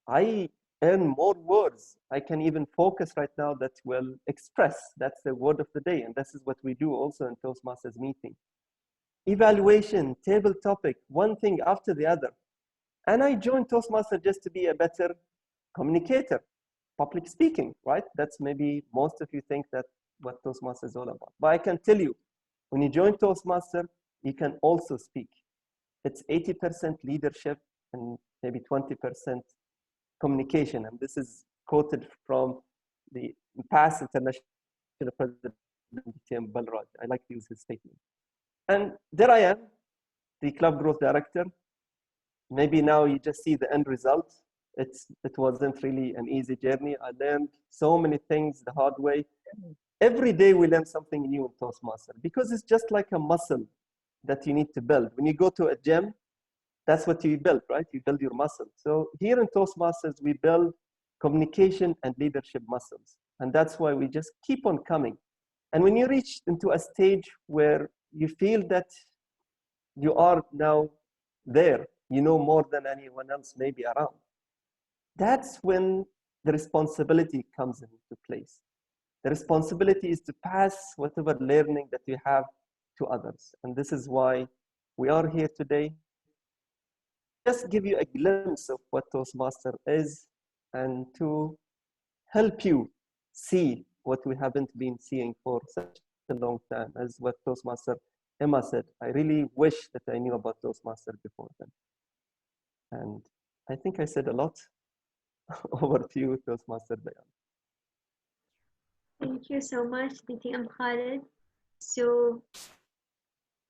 I earn more words. I can even focus right now that will express. That's the word of the day. And this is what we do also in Toastmasters meeting. Evaluation, table topic, one thing after the other. And I joined Toastmasters just to be a better communicator, public speaking, right? That's maybe most of you think that what Toastmasters is all about. But I can tell you, when you join Toastmasters, you can also speak. It's 80% leadership and maybe 20% communication. And this is quoted from the past international president, DTM Balraj. I like to use his statement. And there I am, the club growth director. Maybe now you just see the end result. It wasn't really an easy journey. I learned so many things the hard way. Every day we learn something new in Toastmasters because it's just like a muscle that you need to build. When you go to a gym, that's what you build, right? You build your muscle. So here in Toastmasters, we build communication and leadership muscles. And that's why we just keep on coming. And when you reach into a stage where you feel that you are now there, you know more than anyone else maybe around, that's when the responsibility comes into place. The responsibility is to pass whatever learning that you have to others. And this is why we are here today. Just give you a glimpse of what Toastmaster is and to help you see what we haven't been seeing for such a long time, as what Toastmaster Emma said. I really wish that I knew about Toastmaster before then. And I think I said a lot. Over to you, Toastmaster Bayan. Thank you so much, DTM Khalid. So,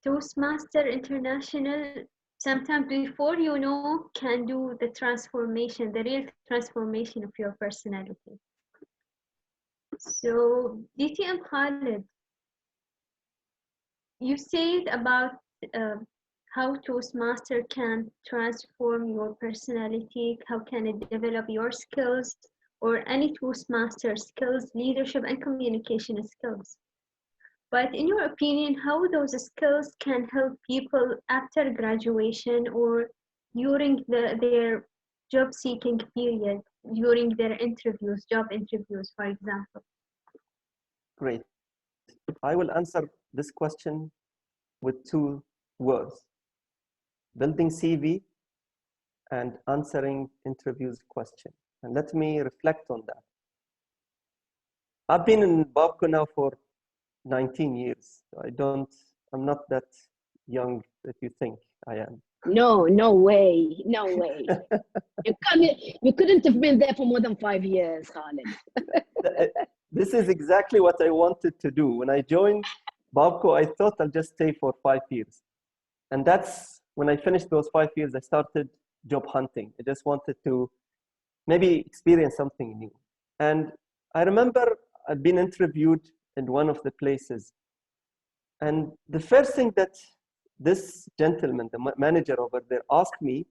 Toastmaster International, sometimes before you know, can do the transformation, the real transformation of your personality. So, DTM Khalid, you said about how Toastmaster can transform your personality, how can it develop your skills, or any Toastmaster skills, leadership and communication skills. But in your opinion, how those skills can help people after graduation or during their job seeking period, during their interviews, job interviews, for example? Great. I will answer this question with two words: building CV and answering interviews question. And let me reflect on that. I've been in Babco now for 19 years. I'm not that young that you think I am. No way. You couldn't have been there for more than 5 years, Khalid. This is exactly what I wanted to do. When I joined Babco, I thought I'll just stay for 5 years. And that's when I finished those 5 years, I started job hunting. I just wanted to maybe experience something new. And I remember I'd been interviewed in one of the places. And the first thing that this gentleman, the manager over there, asked me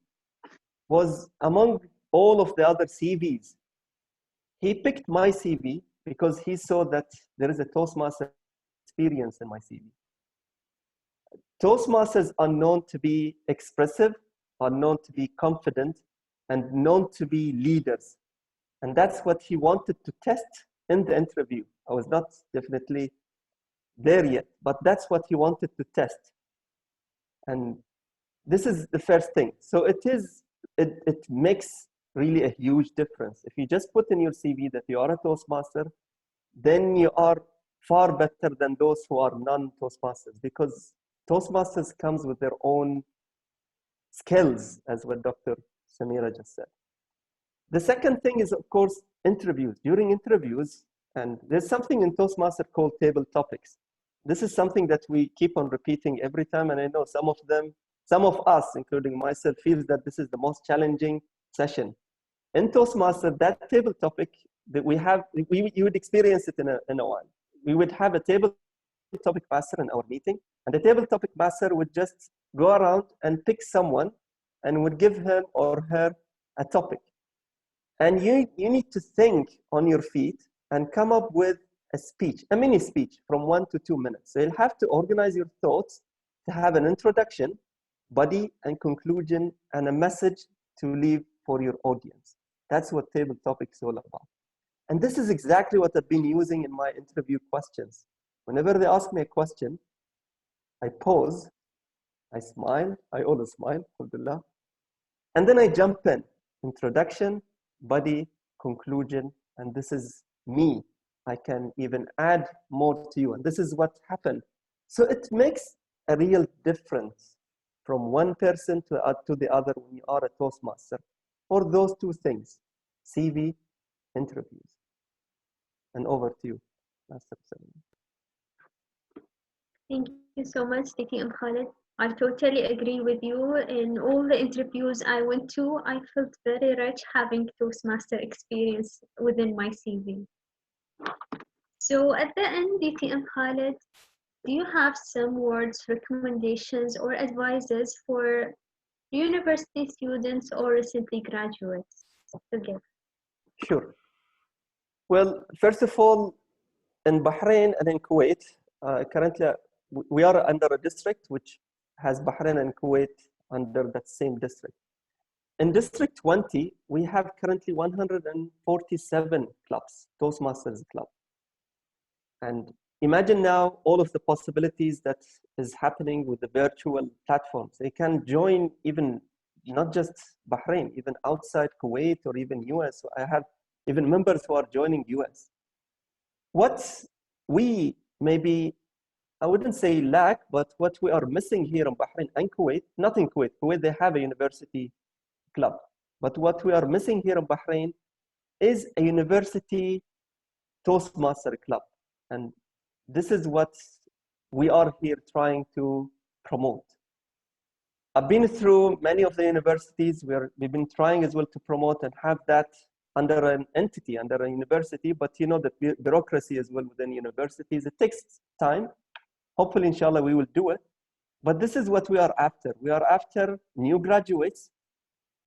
was, among all of the other CVs, he picked my CV because he saw that there is a Toastmaster experience in my CV. Toastmasters are known to be expressive, are known to be confident, and known to be leaders. And that's what he wanted to test in the interview. I was not definitely there yet, but that's what he wanted to test. And this is the first thing. So it makes really a huge difference. If you just put in your CV that you are a Toastmaster, then you are far better than those who are non-Toastmasters, because Toastmasters comes with their own skills, as what Dr. Samira just said. The second thing is, of course, interviews. During interviews, and there's something in Toastmaster called table topics. This is something that we keep on repeating every time, and I know some of us, including myself, feels that this is the most challenging session. In Toastmaster, that table topic that we have, you would experience it in a while. We would have a table topic passer in our meeting, and the table topic passer would just go around and pick someone and would give him or her a topic. And you need to think on your feet and come up with a speech, a mini speech from 1 to 2 minutes. So you'll have to organize your thoughts to have an introduction, body and conclusion, and a message to leave for your audience. That's what table topic is all about. And this is exactly what I've been using in my interview questions. Whenever they ask me a question, I pause, I smile, I always smile, alhamdulillah, and then I jump in. Introduction, body, conclusion, and this is me. I can even add more to you, and this is what happened. So it makes a real difference from one person to the other when you are a Toastmaster for those two things, CV, interviews. And over to you, Master Salim. Thank you so much, DTM Khalid. I totally agree with you. In all the interviews I went to, I felt very rich having Toastmaster experience within my CV. So at the end, DTM Khalid, do you have some words, recommendations, or advices for university students or recently graduates to give? Sure. Well, first of all, in Bahrain and in Kuwait, currently we are under a district which has Bahrain and Kuwait under that same district. In District 20, we have currently 147 clubs, Toastmasters Club. And imagine now all of the possibilities that is happening with the virtual platforms. They can join even not just Bahrain, even outside Kuwait or even US. So I have even members who are joining US. What we maybe, I wouldn't say lack, but what we are missing here in Bahrain and Kuwait, not in Kuwait, Kuwait they have a university club. But what we are missing here in Bahrain is a university Toastmaster club. And this is what we are here trying to promote. I've been through many of the universities where we've been trying as well to promote and have that under an entity, under a university, but you know, the bureaucracy as well within universities, it takes time. Hopefully, inshallah, we will do it. But this is what we are after. We are after new graduates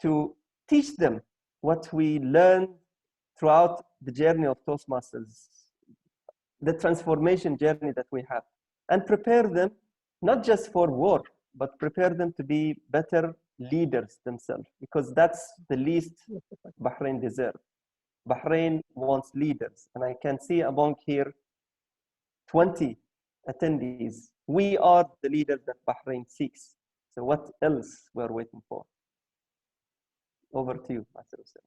to teach them what we learned throughout the journey of Toastmasters, the transformation journey that we have, and prepare them not just for work, but prepare them to be better leaders themselves, because that's the least Bahrain deserves. Bahrain wants leaders, and I can see among here 20 attendees. We are the leaders that Bahrain seeks. So what else we're waiting for? Over to you, Master Hussein.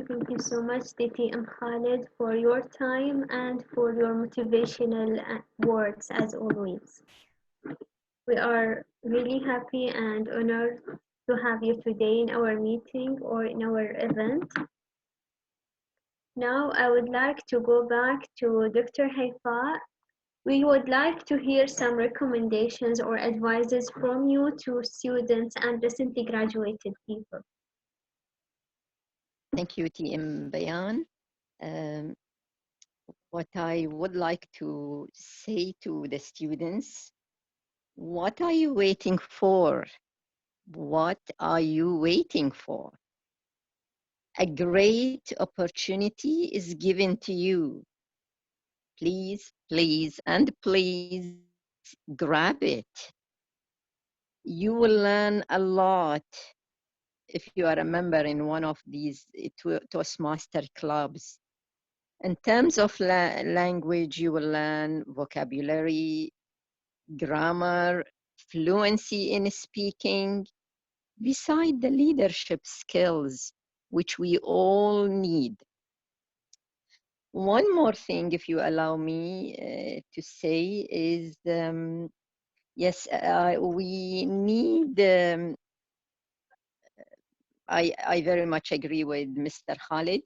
Thank you so much, DTM Khalid, for your time and for your motivational words as always. We are really happy and honored to have you today in our meeting or in our event. Now I would like to go back to Dr. Haifa. We would like to hear some recommendations or advices from you to students and recently graduated people. Thank you, TM Bayan. What I would like to say to the students, what are you waiting for? What are you waiting for? A great opportunity is given to you. Please, please, and please grab it. You will learn a lot if you are a member in one of these Toastmaster clubs. In terms of language, you will learn vocabulary, grammar, fluency in speaking, beside the leadership skills, which we all need. One more thing, if you allow me to say, is yes, we need, I very much agree with Mr. Khalid,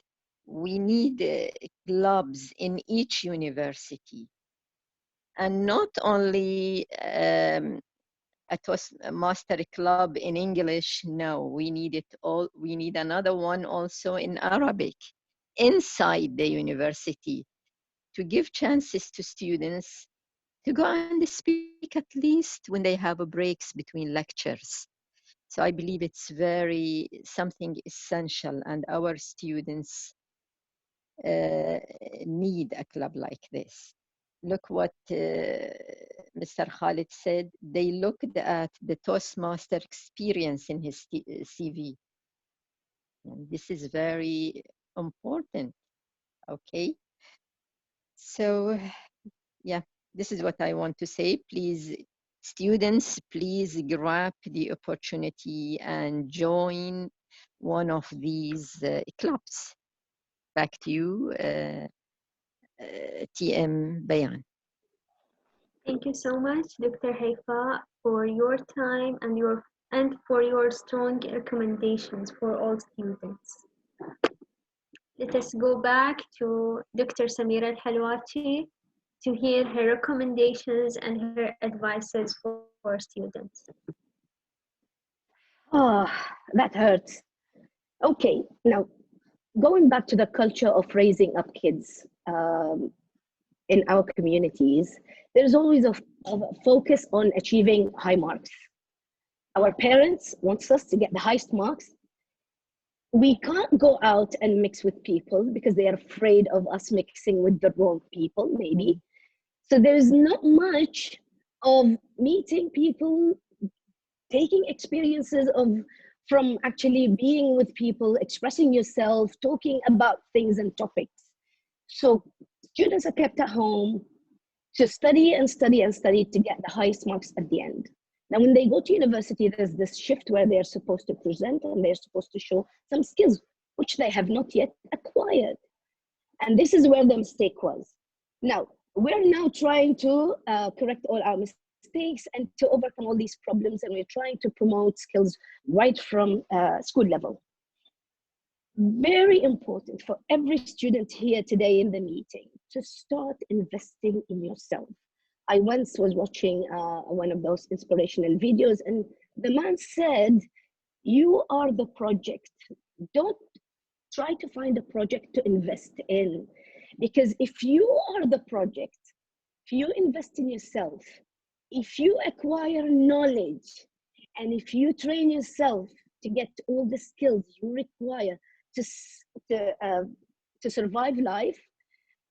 we need clubs in each university. And not only a Toastmaster club in English, no, we need it all. We need another one also in Arabic inside the university to give chances to students to go and speak at least when they have breaks between lectures. So I believe it's something essential, and our students need a club like this. look what Mr. Khalid said. They looked at the Toastmaster experience in his CV. And this is very important, okay? So, yeah, this is what I want to say. Please, students, please grab the opportunity and join one of these clubs. Back to you, TM Bayan. Thank you so much, Dr. Haifa, for your time and for your strong recommendations for all students. Let us go back to Dr. Samira Al-Halwati to hear her recommendations and her advices for students. Oh, that hurts. Okay, now going back to the culture of raising up kids in our communities, there's always a focus on achieving high marks. Our parents want us to get the highest marks. We can't go out and mix with people because they are afraid of us mixing with the wrong people, maybe. So there's not much of meeting people, taking experiences from actually being with people, expressing yourself, talking about things and topics. So students are kept at home to study and study and study to get the highest marks at the end. Now, when they go to university, there's this shift where they're supposed to present and they're supposed to show some skills, which they have not yet acquired. And this is where the mistake was. Now, we're now trying to correct all our mistakes and to overcome all these problems, and we're trying to promote skills right from school level. Very important for every student here today in the meeting to start investing in yourself. I once was watching one of those inspirational videos, and the man said, you are the project. Don't try to find a project to invest in, because if you are the project, if you invest in yourself, if you acquire knowledge, and if you train yourself to get all the skills you require to survive life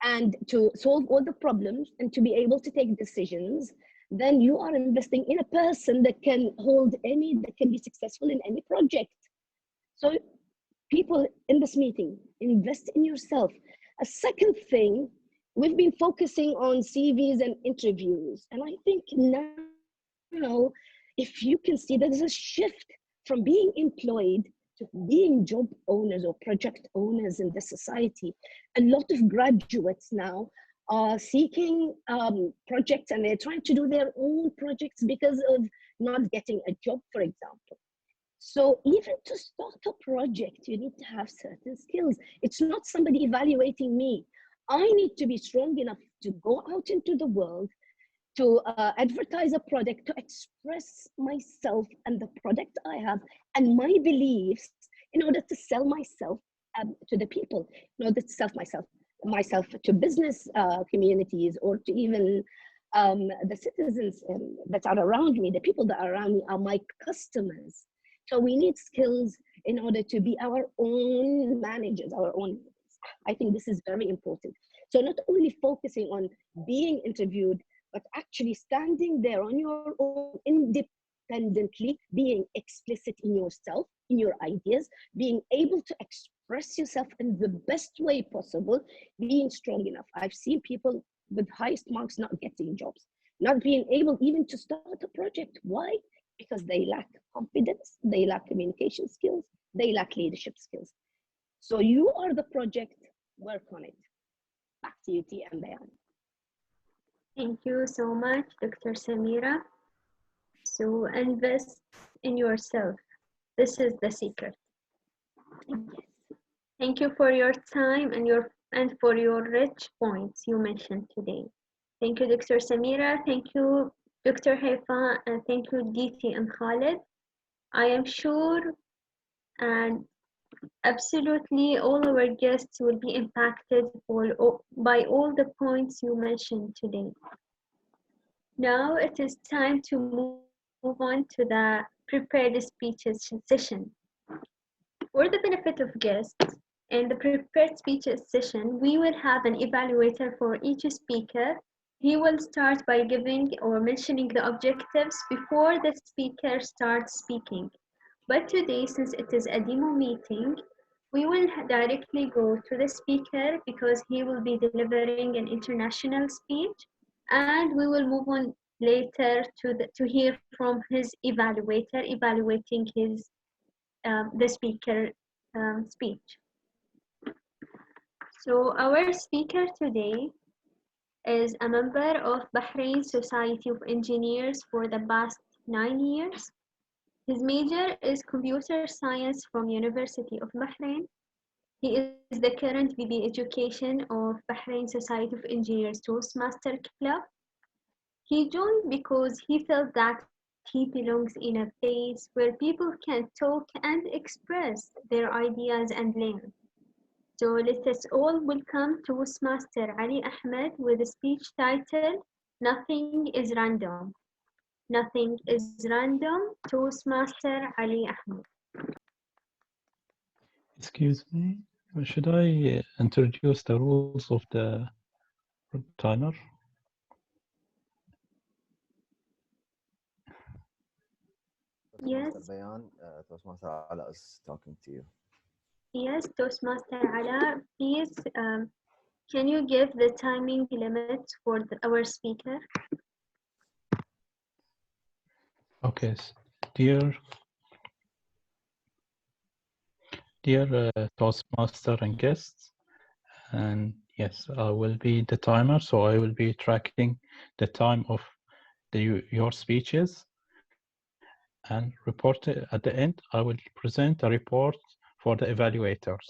and to solve all the problems and to be able to take decisions, then you are investing in a person that can that can be successful in any project. So people in this meeting, invest in yourself. A second thing, we've been focusing on CVs and interviews. And I think now, if you can see, there's a shift from being employed to being job owners or project owners in the society. A lot of graduates now are seeking projects, and they're trying to do their own projects because of not getting a job, for example. So even to start a project, you need to have certain skills. It's not somebody evaluating me. I need to be strong enough to go out into the world, to advertise a product, to express myself and the product I have and my beliefs in order to sell myself to the people, in order to sell myself to business communities, or to even the citizens that are around me. The people that are around me are my customers. So we need skills in order to be our own managers, our own. I think this is very important. So not only focusing on being interviewed, but actually standing there on your own independently, being explicit in yourself, in your ideas, being able to express yourself in the best way possible, being strong enough. I've seen people with highest marks not getting jobs, not being able even to start a project. Why? Because they lack confidence, they lack communication skills, they lack leadership skills. So you are the project, work on it. Back to you, T and Bayan. Thank you so much, Dr. Samira. So invest in yourself. This is the secret. Thank you for your time and for your rich points you mentioned today. Thank you, Dr. Samira. Thank you, Dr. Haifa, and thank you, DT and Khalid. I am sure and absolutely all our guests will be impacted by all the points you mentioned today. Now it is time to move on to the prepared speeches session. For the benefit of guests, in the prepared speeches session, we will have an evaluator for each speaker He will start by giving or mentioning the objectives before the speaker starts speaking. But today, since it is a demo meeting, we will directly go to the speaker because he will be delivering an international speech, and we will move on later to hear from his evaluator evaluating his the speaker speech. So our speaker today is a member of Bahrain Society of Engineers for the past 9 years. His major is computer science from University of Bahrain. He is the current VP Education of Bahrain Society of Engineers Toastmaster Club. He joined because he felt that he belongs in a place where people can talk and express their ideas and learn. So let us all welcome Toastmaster Ali Ahmed with a speech titled Nothing is Random. Nothing is random, Toastmaster Ali Ahmed. Excuse me, should I introduce the rules of the timer? Yes. Toastmaster Bayan, Toastmaster Ala is talking to you. Yes, Toastmaster Ala, please, can you give the timing limit for our speaker? Okay, dear Toastmaster and guests, and yes, I will be the timer, so I will be tracking the time of your speeches, and report at the end. I will present a report for the evaluators.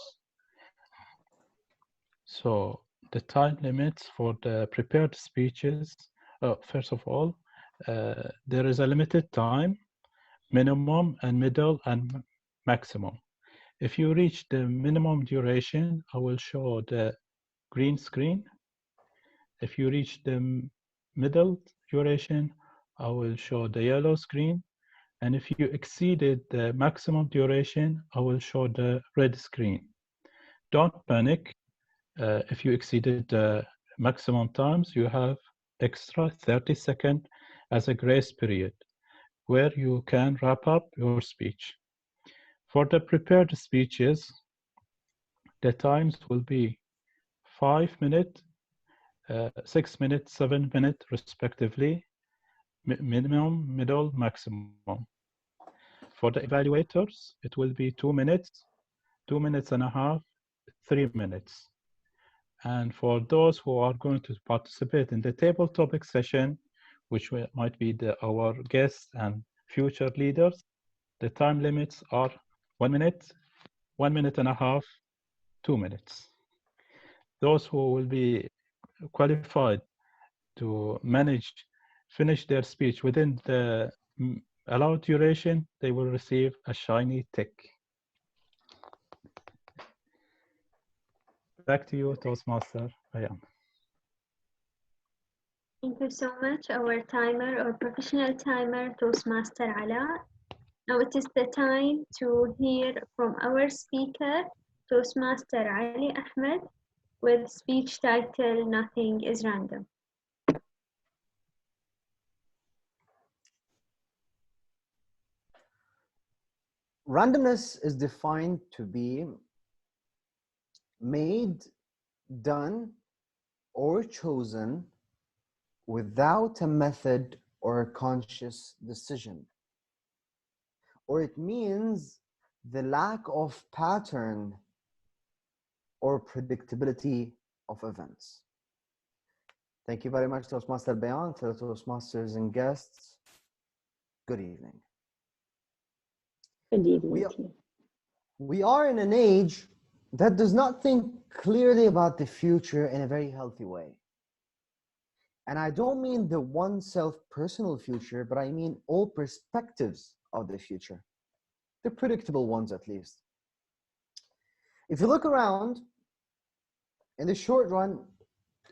So the time limits for the prepared speeches. First of all, there is a limited time, minimum and middle and maximum. If you reach the minimum duration, I will show the green screen. If you reach the middle duration, I will show the yellow screen. And if you exceeded the maximum duration, I will show the red screen. Don't panic. If you exceeded the maximum times, you have extra 30 seconds as a grace period where you can wrap up your speech. For the prepared speeches, the times will be 5 minutes, 6 minutes, 7 minutes, respectively, minimum, middle, maximum. For the evaluators, it will be 2 minutes, 2 minutes and a half, 3 minutes. And for those who are going to participate in the table topic session, which might be our guests and future leaders, the time limits are 1 minute, 1 minute and a half, 2 minutes. Those who will be qualified to finish their speech within the allowed duration, they will receive a shiny tick. Back to you, Toastmaster Bayan. Thank you so much, our timer or professional timer, Toastmaster Ala. Now it is the time to hear from our speaker, Toastmaster Ali Ahmed, with speech title Nothing is Random. Randomness is defined to be made, done, or chosen without a method or a conscious decision. Or it means the lack of pattern or predictability of events. Thank you very much, Toastmaster Bayan, to the Toastmasters and guests. Good evening. Good evening. We are in an age that does not think clearly about the future in a very healthy way. And I don't mean the oneself personal future, but I mean all perspectives of the future, the predictable ones at least. If you look around, in the short run,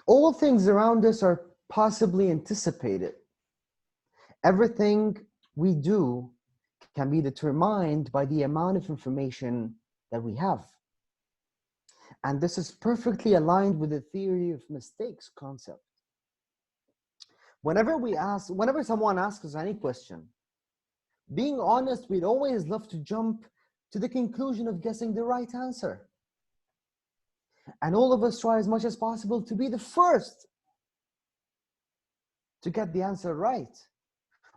all things around us are possibly anticipated. Everything we do can be determined by the amount of information that we have. And this is perfectly aligned with the theory of mistakes concept. Whenever someone asks us any question, being honest, we'd always love to jump to the conclusion of guessing the right answer. And all of us try as much as possible to be the first to get the answer right,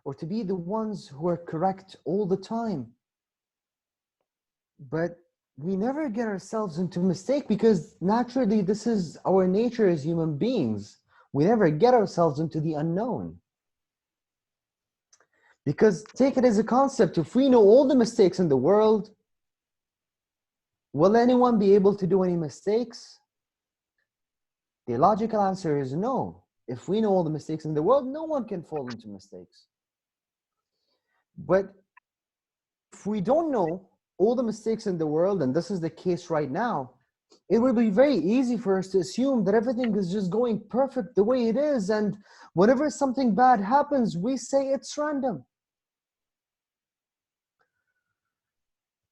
or to be the ones who are correct all the time. But we never get ourselves into mistake, because naturally this is our nature as human beings. We never get ourselves into the unknown. Because take it as a concept, if we know all the mistakes in the world, will anyone be able to do any mistakes? The logical answer is no. If we know all the mistakes in the world, no one can fall into mistakes. But if we don't know all the mistakes in the world, and this is the case right now, it will be very easy for us to assume that everything is just going perfect the way it is, and whenever something bad happens, we say it's random.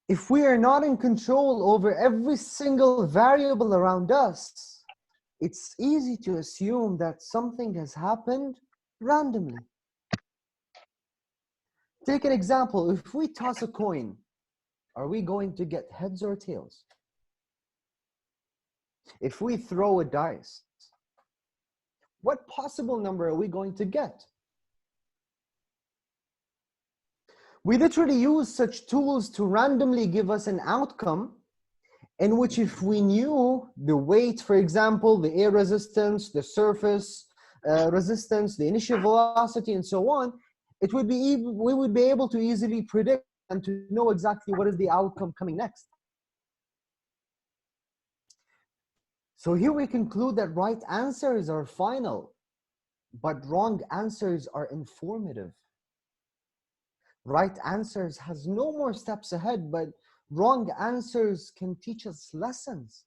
If we are not in control over every single variable around us, it's easy to assume that something has happened randomly. Take an example. If we toss a coin, are we going to get heads or tails? If we throw a dice, what possible number are we going to get? We literally use such tools to randomly give us an outcome in which, if we knew the weight, for example, the air resistance, the surface resistance, the initial velocity, and so on, we would be able to easily predict and to know exactly what is the outcome coming next. So here we conclude that right answers are final, but wrong answers are informative. Right answers has no more steps ahead, but wrong answers can teach us lessons.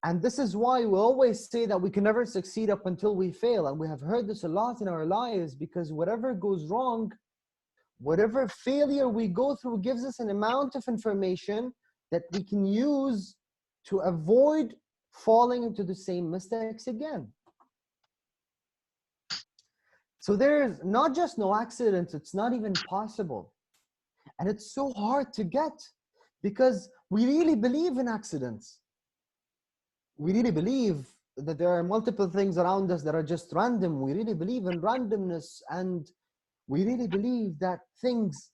And this is why we always say that we can never succeed up until we fail. And we have heard this a lot in our lives, because whatever goes wrong, whatever failure we go through gives us an amount of information that we can use to avoid falling into the same mistakes again. So there's not just no accidents, it's not even possible. And it's so hard to get, because we really believe in accidents. We really believe that there are multiple things around us that are just random. We really believe in randomness, and we really believe that things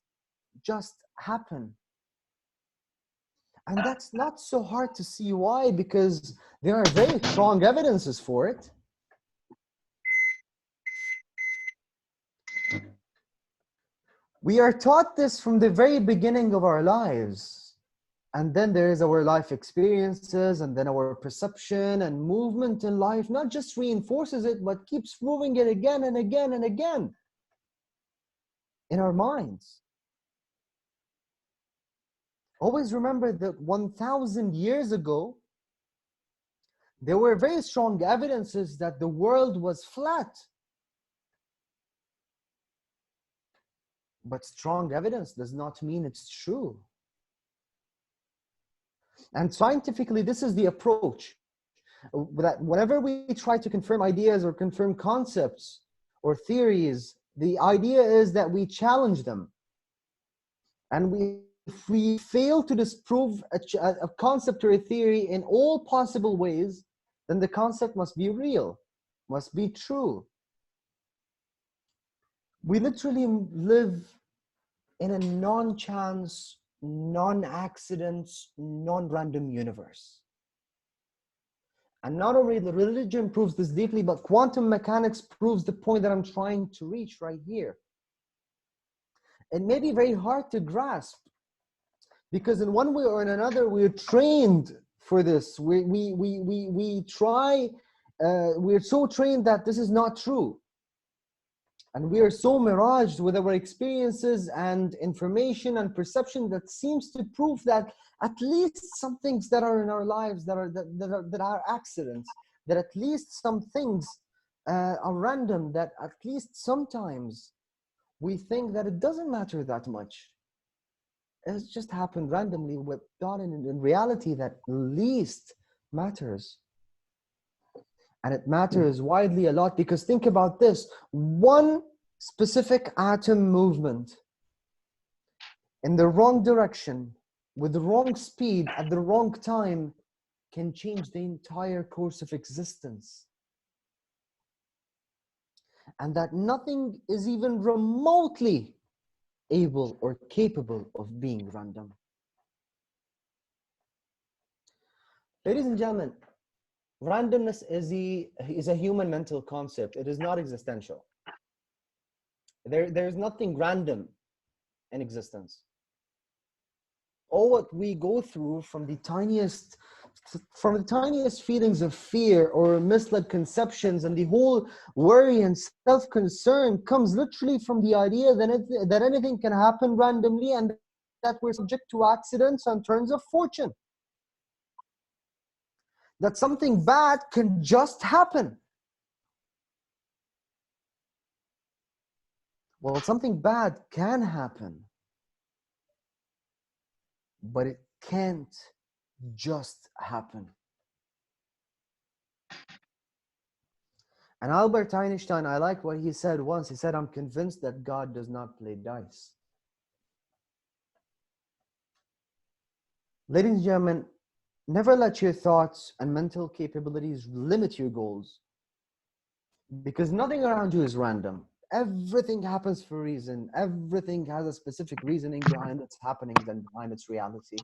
just happen. And that's not so hard to see why, because there are very strong evidences for it. We are taught this from the very beginning of our lives. And then there is our life experiences, and then our perception and movement in life not just reinforces it, but keeps proving it again and again and again in our minds. Always remember that 1,000 years ago, there were very strong evidences that the world was flat. But strong evidence does not mean it's true. And scientifically, this is the approach. That whenever we try to confirm ideas or confirm concepts or theories, the idea is that we challenge them. And if we fail to disprove a concept or a theory in all possible ways, then the concept must be real, must be true. We literally live in a non-chance, non-accidents, non-random universe. And not only the religion proves this deeply, but quantum mechanics proves the point that I'm trying to reach right here. It may be very hard to grasp, because in one way or another, we're trained for this. We're so trained that this is not true. And we are so miraged with our experiences and information and perception that seems to prove that at least some things that are in our lives that are accidents, that at least some things are random, that at least sometimes we think that it doesn't matter that much. It's just happened randomly, without in reality that least matters. And it matters widely a lot because think about this. One specific atom movement in the wrong direction, with the wrong speed, at the wrong time, can change the entire course of existence. And that nothing is even remotely able or capable of being random. Ladies and gentlemen, randomness is a human mental concept. It is not existential. There's nothing random in existence. All what we go through from the tiniest feelings of fear or misled conceptions and the whole worry and self-concern comes literally from the idea that anything can happen randomly and that we're subject to accidents and turns of fortune. That something bad can just happen. Well, something bad can happen, but it can't just happen. And Albert Einstein, I like what he said once. He said, "I'm convinced that God does not play dice." Ladies and gentlemen, never let your thoughts and mental capabilities limit your goals, because nothing around you is random. Everything happens for a reason. Everything has a specific reasoning behind its happenings and behind its reality.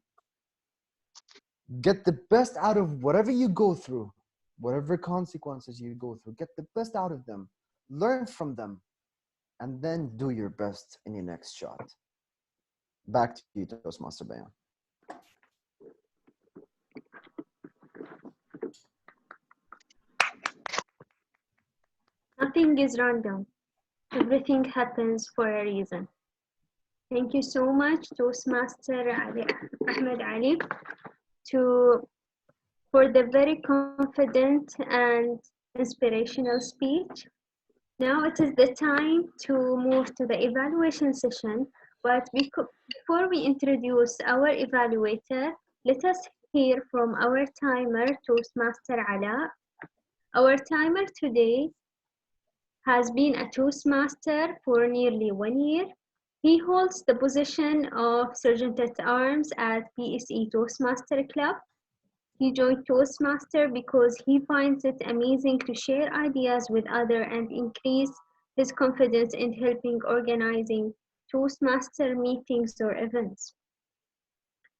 Get the best out of whatever you go through, whatever consequences you go through. Get the best out of them. Learn from them. And then do your best in your next shot. Back to you, Toastmaster Bayan. Nothing is random. Everything happens for a reason. Thank you so much, Toastmaster Ahmed Ali, for the very confident and inspirational speech. Now it is the time to move to the evaluation session, but before we introduce our evaluator, let us hear from our timer, Toastmaster Ala. Our timer today has been a Toastmaster for nearly 1 year. He holds the position of Sergeant at Arms at PSE Toastmaster Club. He joined Toastmaster because he finds it amazing to share ideas with others and increase his confidence in helping organizing Toastmaster meetings or events.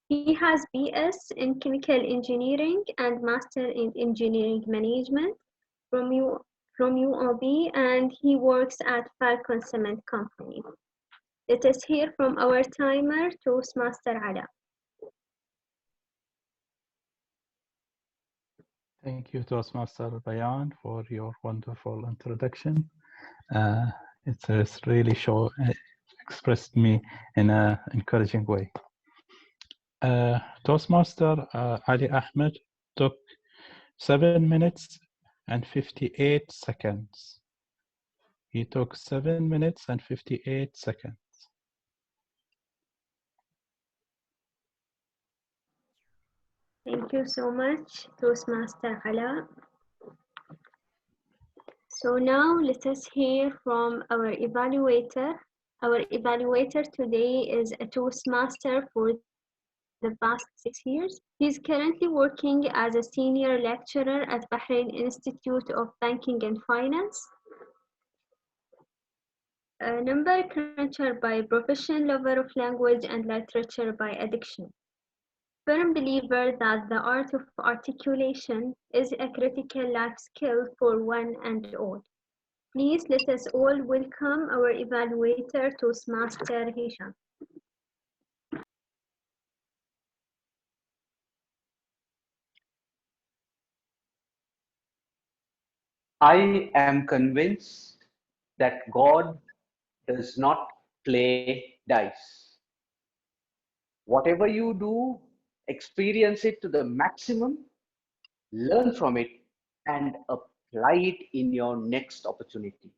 He has BS in Chemical Engineering and Master in Engineering Management from UOB, and he works at Falcon Cement Company. Let us hear from our timer, Toastmaster Ala. Thank you, Toastmaster Bayan, for your wonderful introduction. It has really expressed me in an encouraging way. Toastmaster Ali Ahmed took 7 minutes and 58 seconds. He took 7 minutes and 58 seconds. Thank you so much, Toastmaster Ala. So now let us hear from our evaluator. Our evaluator today is a Toastmaster for the past 6 years. He's currently working as a senior lecturer at Bahrain Institute of Banking and Finance. A number cruncher by profession, lover of language and literature by addiction. Firm believer that the art of articulation is a critical life skill for one and all. Please let us all welcome our evaluator, Toastmaster Hisham. I am convinced that God does not play dice. Whatever you do, experience it to the maximum, learn from it, and apply it in your next opportunity.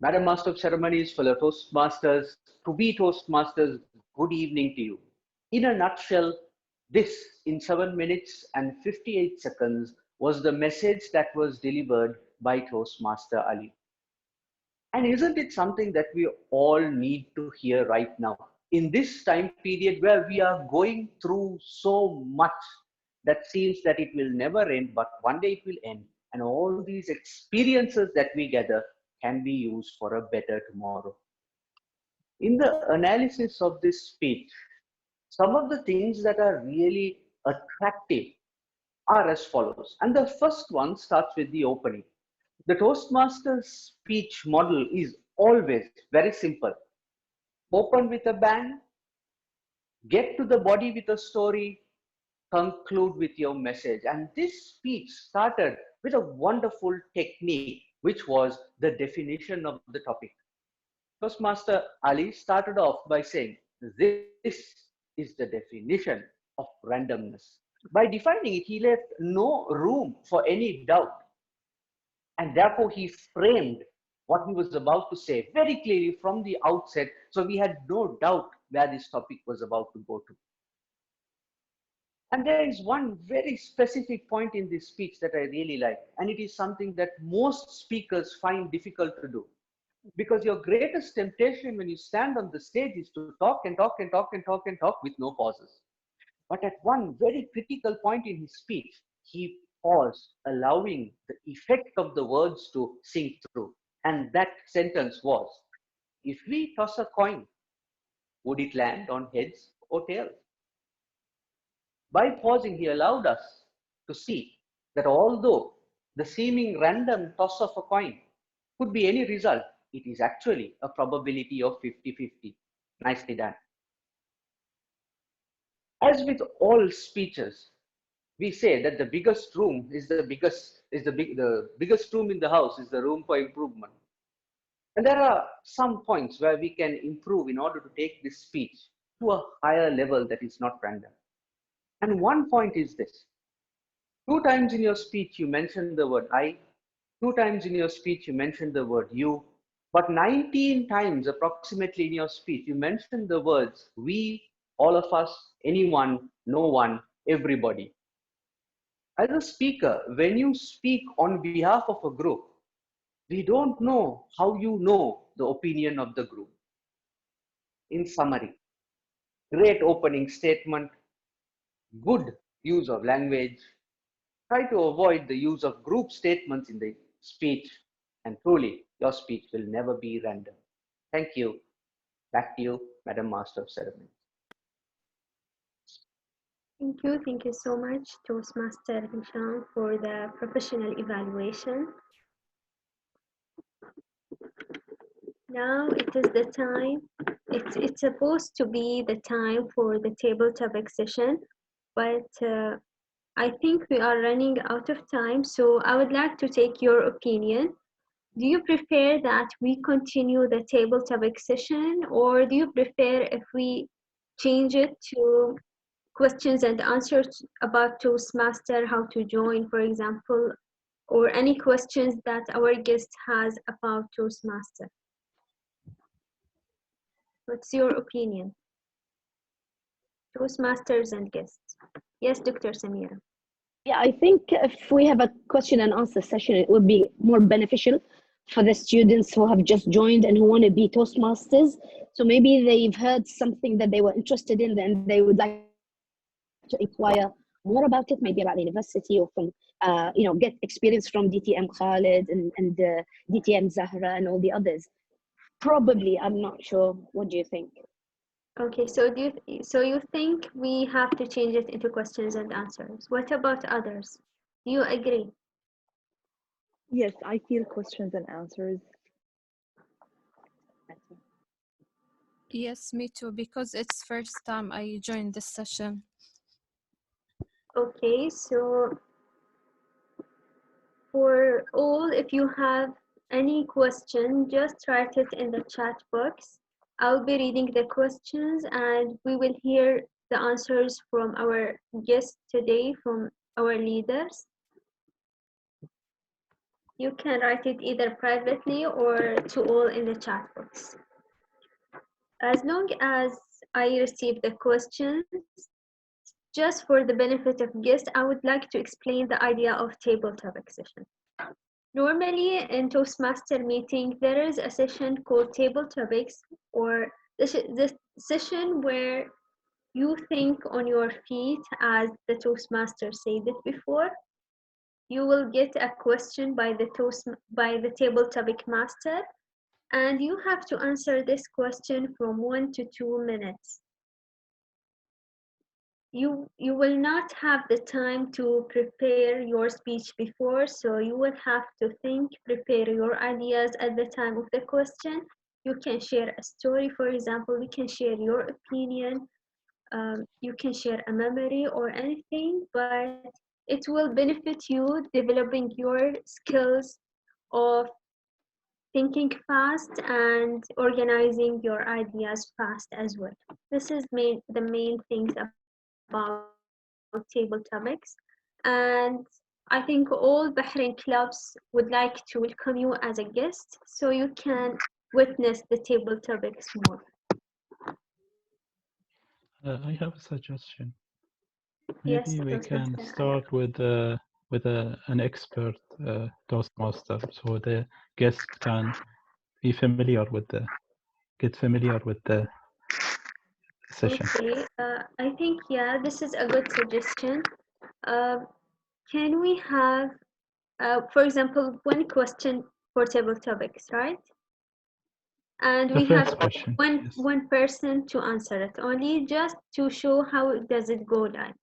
Madam Master of Ceremonies, fellow Toastmasters, to be Toastmasters, good evening to you. In a nutshell, this in 7 minutes and 58 seconds was the message that was delivered by Toastmaster Ali. And isn't it something that we all need to hear right now? In this time period where we are going through so much that seems that it will never end, but one day it will end. And all these experiences that we gather can be used for a better tomorrow. In the analysis of this speech, some of the things that are really attractive are as follows. And the first one starts with the opening. The Toastmaster speech model is always very simple. Open with a bang, get to the body with a story, conclude with your message. And this speech started with a wonderful technique, which was the definition of the topic. Toastmaster Ali started off by saying, this is the definition of randomness. By defining it, he left no room for any doubt. And therefore, he framed what he was about to say very clearly from the outset. So we had no doubt where this topic was about to go to. And there is one very specific point in this speech that I really like. And it is something that most speakers find difficult to do. Because your greatest temptation when you stand on the stage is to talk and talk and talk and talk and talk with no pauses. But at one very critical point in his speech, he paused, allowing the effect of the words to sink through. And that sentence was, if we toss a coin, would it land on heads or tails? By pausing, he allowed us to see that although the seeming random toss of a coin could be any result, it is actually a probability of 50-50. Nicely done. As with all speeches, we say that the biggest room is the biggest room in the house is the room for improvement. And there are some points where we can improve in order to take this speech to a higher level that is not random. And one point is this. 2 times in your speech, you mentioned the word I. 2 times in your speech, you mentioned the word you. But 19 times approximately in your speech, you mentioned the words we, all of us, anyone, no one, everybody. As a speaker, when you speak on behalf of a group, we don't know how you know the opinion of the group. In summary, great opening statement, good use of language, try to avoid the use of group statements in the speech, and truly, your speech will never be random. Thank you. Back to you, Madam Master of Ceremonies. Thank you so much, Toastmaster Hisham, for the professional evaluation. Now it is the time, it's supposed to be the time for the table topic session, but I think we are running out of time, so I would like to take your opinion. Do you prefer that we continue the table topic session, or do you prefer if we change it to questions and answers about Toastmaster, how to join, for example, or any questions that our guest has about Toastmaster? What's your opinion? Toastmasters and guests. Yes, Dr. Samira. Yeah, I think if we have a question and answer session, it would be more beneficial for the students who have just joined and who want to be Toastmasters. So maybe they've heard something that they were interested in and they would like to inquire more about it, maybe about the university or from, get experience from DTM Khalid and DTM Zahra and all the others. Probably, I'm not sure. What do you think? Okay, so you think we have to change it into questions and answers? What about others? Do you agree? Yes, I feel questions and answers. Yes, me too, because it's first time I joined this session. Okay, so for all, if you have any question, just write it in the chat box. I'll be reading the questions and we will hear the answers from our guests today, from our leaders. You can write it either privately or to all in the chat box. As long as I receive the questions, Just for the benefit of guests, I would like to explain the idea of table topic session. Normally in Toastmaster meeting, there is a session called table topics, or the session where you think on your feet, as the Toastmaster said it before. You will get a question by the table topic master, and you have to answer this question from 1 to 2 minutes. You will not have the time to prepare your speech before, so you will have to think, prepare your ideas at the time of the question. You can share a story, for example, you can share your opinion, you can share a memory or anything, but it will benefit you developing your skills of thinking fast and organizing your ideas fast as well. This is the main things about table topics. And I think all Bahrain clubs would like to welcome you as a guest so you can witness the table topics more. I have a suggestion. Yes, Maybe we can Toastmaster. start with an expert Toastmaster, so the guest can be familiar with get familiar with the session. Okay, I think, yeah, this is a good suggestion. Uh, can we have, for example, one question for table topics, right? And The we first have question. Yes. one person to answer it, only just to show how does it go like,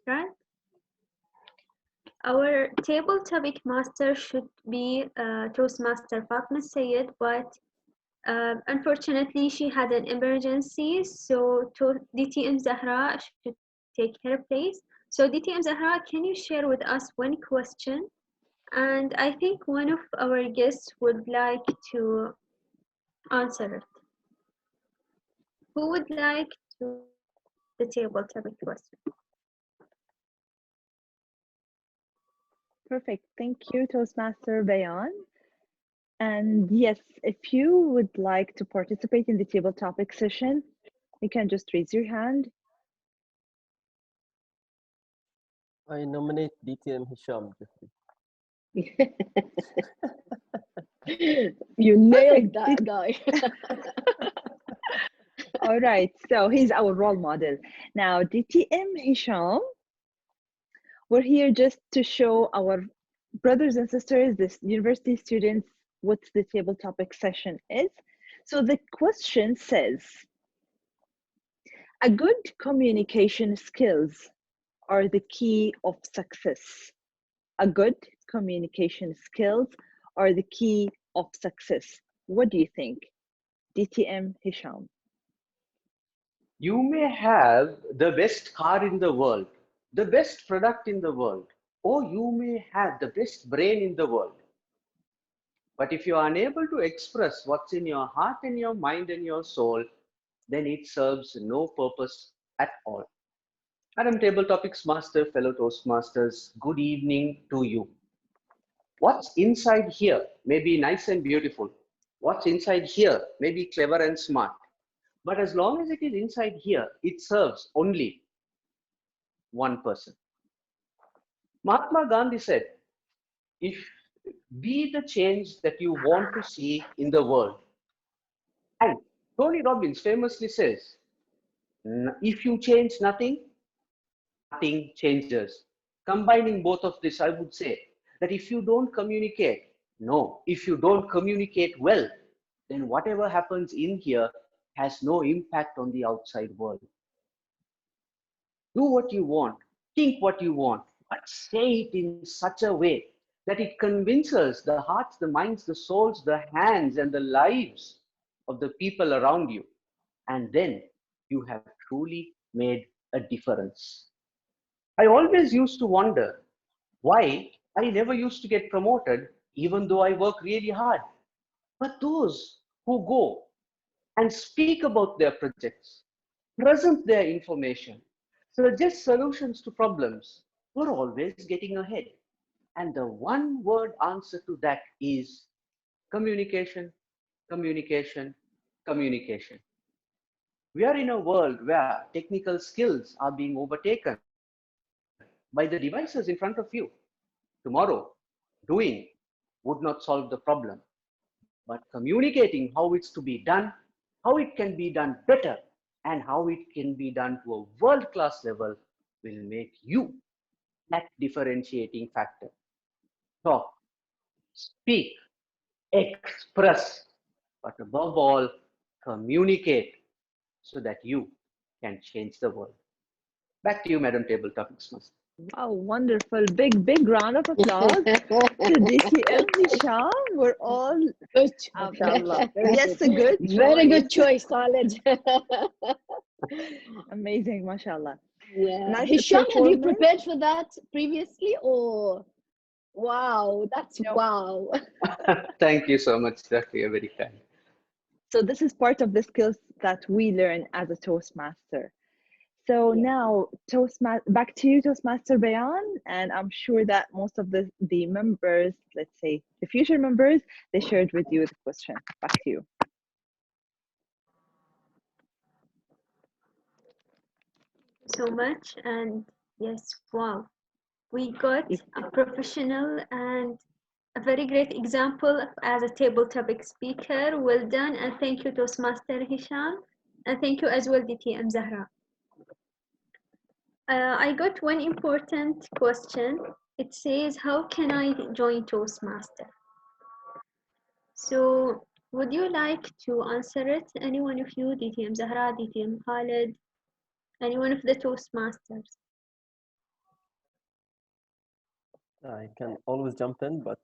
right? Our table topic master should be Toastmaster Fatma Sayed, but unfortunately she had an emergency, so DTM Zahra should take her place. So DTM Zahra, can you share with us one question? And I think one of our guests would like to answer it. Who would like to the table topic question? Perfect. Thank you, Toastmaster Bayan. And yes, if you would like to participate in the table topic session, you can just raise your hand. I nominate DTM Hisham, Jeffrey. You nailed Perfect. that guy. All right, so he's our role model. Now, DTM Hisham, we're here just to show our brothers and sisters, this university students, what the table topic session is. So the question says, a good communication skills are the key of success. A good communication skills are the key of success. What do you think? DTM Hisham. You may have the best car in the world, the best product in the world, or you may have the best brain in the world. But if you are unable to express what's in your heart and your mind and your soul, then it serves no purpose at all. Madam Table Topics Master, fellow Toastmasters, good evening to you. What's inside here may be nice and beautiful. What's inside here may be clever and smart. But as long as it is inside here, it serves only one person. Mahatma Gandhi said, if be the change that you want to see in the world. And Tony Robbins famously says, if you change nothing, nothing changes. Combining both of this, I would say that if you don't communicate, if you don't communicate well, then whatever happens in here has no impact on the outside world. Do what you want, think what you want, but say it in such a way that it convinces the hearts, the minds, the souls, the hands, and the lives of the people around you. And then you have truly made a difference. I always used to wonder why I never used to get promoted, even though I work really hard. But those who go and speak about their projects, present their information, suggest solutions to problems, we're always getting ahead. And the one word answer to that is communication, communication, communication. We are in a world where technical skills are being overtaken by the devices in front of you. Tomorrow, doing would not solve the problem, but communicating how it's to be done, how it can be done better, and how it can be done to a world-class level will make you that differentiating factor. Talk, speak, express, but above all, communicate so that you can change the world. Back to you, Madam Table Topics Master. Wow, wonderful. Big round of applause to DTM Hisham. We're all, Good. mashallah. Very Yes, good. a good Very good choice. choice, Khalid. Amazing, mashallah. Yeah. Nice Hisham, have you performance. prepared for that previously or? Wow, that's No. wow. Thank you so much, Dr. You're very kind. So this is part of the skills that we learn as a Toastmaster. So now, back to you, Toastmaster Bayan, and I'm sure that most of the members, let's say the future members, they shared with you the question. Back to you. So much, and yes, wow, we got a professional and a very great example as a table topic speaker. Well done, and thank you, Toastmaster Hisham, and thank you as well, DTM Zahra. I got one important question. It says, how can I join Toastmaster? So would you like to answer it? Any one of you, DTM Zahra, DTM Khalid, any one of the Toastmasters? I can always jump in, but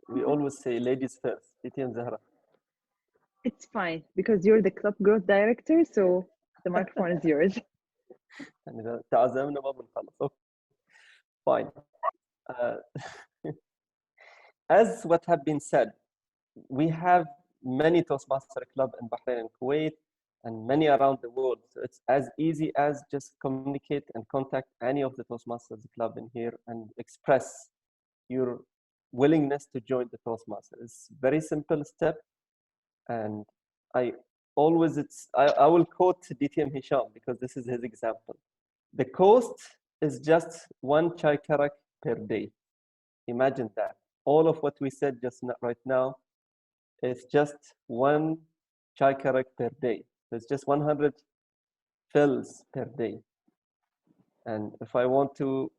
we always say ladies first. DTM Zahra. It's fine, because you're the club growth director, so the microphone is yours. يعني إذا تعزمنا ما بنخلص. Okay. Fine. As what have been said, we have many Toastmaster club in Bahrain and Kuwait and many around the world. So it's as easy as just communicate and contact any of the Toastmasters club in here and express your willingness to join the Toastmaster. It's very simple step. And I will quote DTM Hisham because this is his example. The cost is just 1 chai karak per day. Imagine that. All of what we said just right now is just 1 chai karak per day. It's just 100 fills per day. And if I want to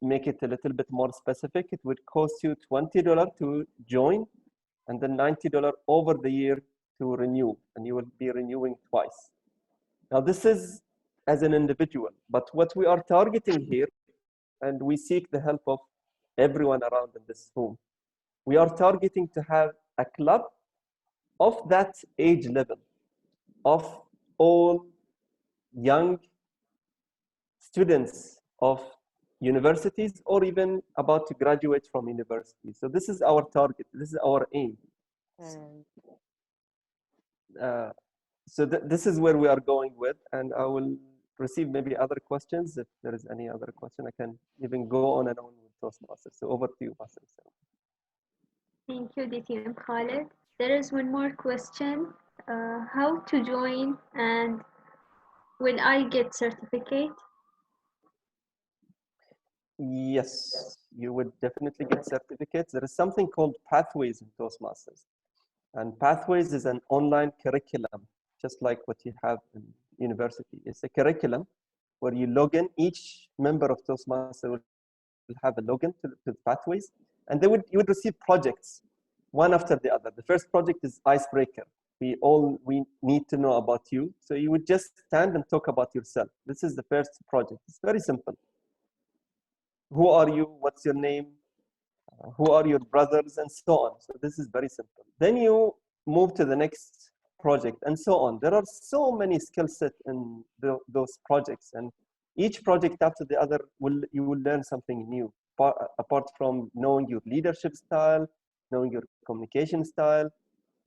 make it a little bit more specific, it would cost you $20 to join and then $90 over the year to renew, and you will be renewing twice. Now this is as an individual, but what we are targeting here, and we seek the help of everyone around in this room, we are targeting to have a club of that age level, of all young students of universities or even about to graduate from university. So this is our target, this is our aim. So this is where we are going with, and I will receive maybe other questions. If there is any other question, I can even go on and on with Toastmasters. So over to you, Master. Thank you, DTM Khalid. There is one more question. How to join, and will I get certificate? Yes, you would definitely get certificates. There is something called Pathways in Toastmasters. And Pathways is an online curriculum, just like what you have in university. It's a curriculum where you log in. Each member of Toastmasters will have a login to Pathways, and you would receive projects, one after the other. The first project is Icebreaker. We need to know about you. So you would just stand and talk about yourself. This is the first project. It's very simple. Who are you? What's your name? Who are your brothers? And so on. So this is very simple. Then you move to the next project and so on. There are so many skill sets in those projects, and each project after the other you will learn something new. Apart from knowing your leadership style, knowing your communication style,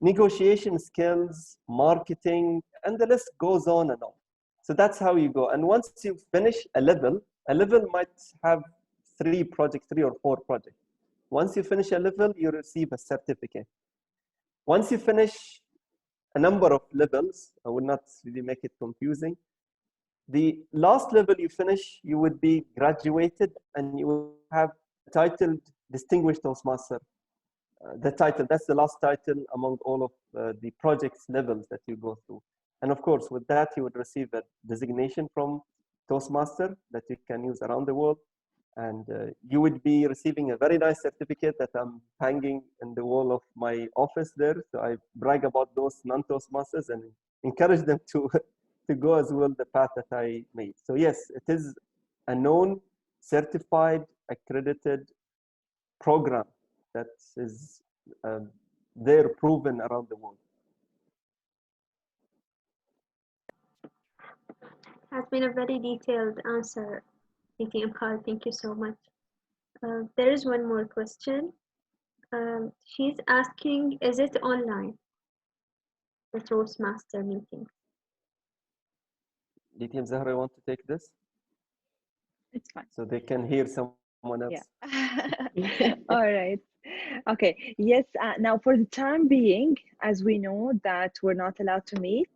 negotiation skills, marketing, and the list goes on and on. So that's how you go. And once you finish a level might have 3 or 4 projects. Once you finish a level, you receive a certificate. Once you finish a number of levels. I will not really make it confusing. The last level you finish, you would be graduated and you will have titled Distinguished Toastmaster. The title, that's the last title among all of the project's levels that you go through. And of course, with that, you would receive a designation from Toastmaster that you can use around the world. And you would be receiving a very nice certificate that I'm hanging in the wall of my office there. So I brag about those non-Toastmasters and encourage them to, to go as well the path that I made. So yes, it is a known, certified, accredited program that is there proven around the world. Has been a very detailed answer, DTM Khalid. Thank you so much. There is one more question. She's asking, is it online, the Toastmaster meeting? DTM Zahra, you want to take this? It's fine. So they can hear someone else. Yeah. All right. Okay. Yes. Now, for the time being, as we know that we're not allowed to meet,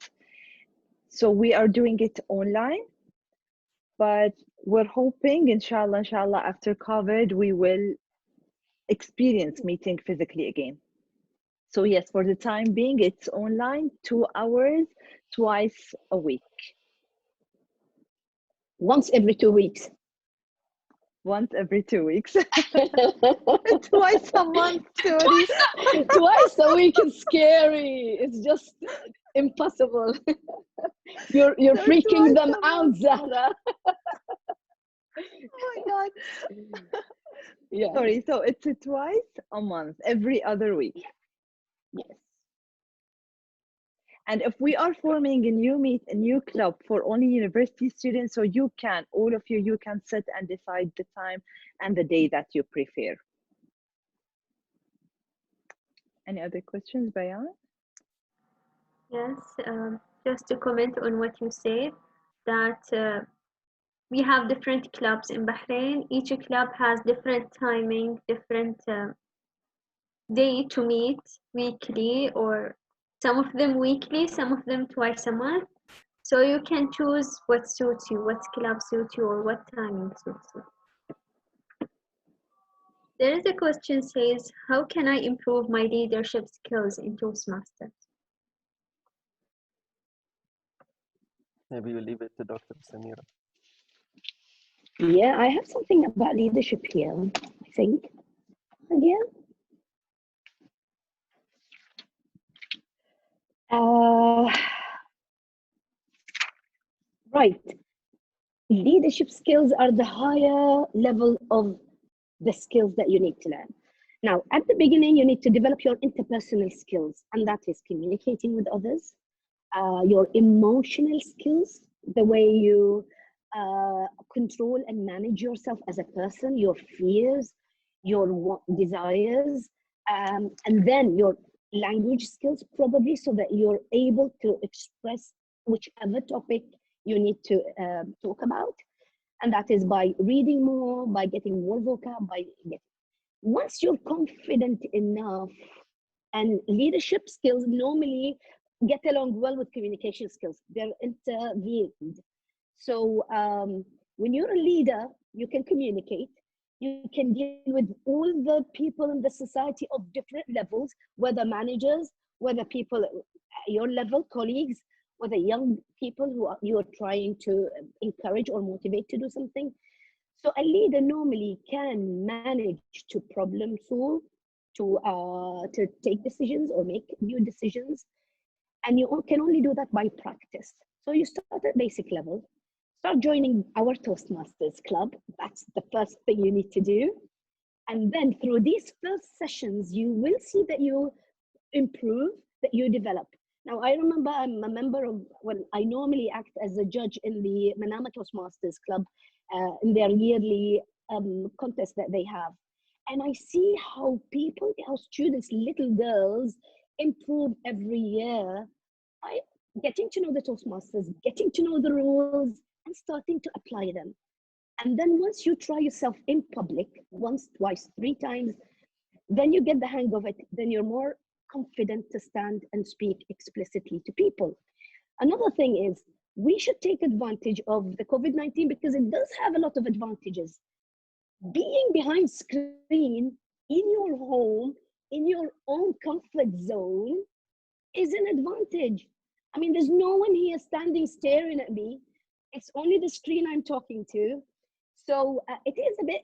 so we are doing it online. But we're hoping, inshallah, after COVID, we will experience meeting physically again. So yes, for the time being, it's online, 2 hours, twice a week. Once every 2 weeks. Once every 2 weeks. Twice a month, sorry. Twice a week is scary. It's just impossible. You're So freaking twice them a out, month. Zahra. Oh my God. Yeah. Sorry, so it's twice a month, every other week. Yes. And if we are forming a new club for only university students, so you can, all of you can sit and decide the time and the day that you prefer. Any other questions, Bayan? Yes, just to comment on what you said, that we have different clubs in Bahrain. Each club has different timing, different day to meet weekly, or some of them weekly, some of them twice a month. So you can choose what suits you, what club suits you, or what timing suits you. There is a question says, how can I improve my leadership skills in Toastmasters? Maybe you leave it to Dr. Samira. Yeah, I have something about leadership here, I think. Again. Right. Leadership skills are the higher level of the skills that you need to learn. Now, at the beginning, you need to develop your interpersonal skills, and that is communicating with others, your emotional skills, the way you control and manage yourself as a person, your fears, your desires, and then your language skills, probably, so that you're able to express whichever topic you need to talk about. And that is by reading more, by getting more vocab, by getting. Once you're confident enough, and leadership skills normally get along well with communication skills, they're interlinked. So when you're a leader, you can communicate, you can deal with all the people in the society of different levels, whether managers, whether people at your level, colleagues, whether young people who you are trying to encourage or motivate to do something. So a leader normally can manage to problem solve, to take decisions or make new decisions. And you can only do that by practice. So you start at basic level, start joining our Toastmasters club. That's the first thing you need to do. And then through these first sessions, you will see that you improve, that you develop. Now, I remember I'm a member of, when I normally act as a judge in the Manama Toastmasters Club in their yearly contest that they have. And I see how people, how students, little girls, improve every year by getting to know the Toastmasters, getting to know the rules, and starting to apply them. And then once you try yourself in public, once, twice, 3 times, then you get the hang of it. Then you're more confident to stand and speak explicitly to people. Another thing is we should take advantage of the COVID-19 because it does have a lot of advantages. Being behind screen in your home, in your own comfort zone, is an advantage. I mean, there's no one here standing staring at me. It's only the screen I'm talking to. So it is a bit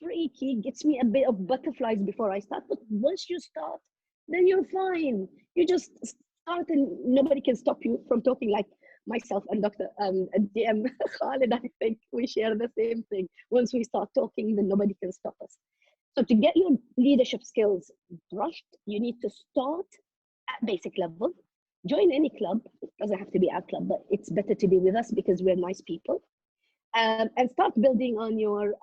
freaky, gets me a bit of butterflies before I start. But once you start, then you're fine. You just start and nobody can stop you from talking, like myself and Dr. DM Khalid. I think we share the same thing. Once we start talking, then nobody can stop us. So to get your leadership skills brushed, you need to start at basic level. Join any club. It doesn't have to be our club, but it's better to be with us because we're nice people. And start building on your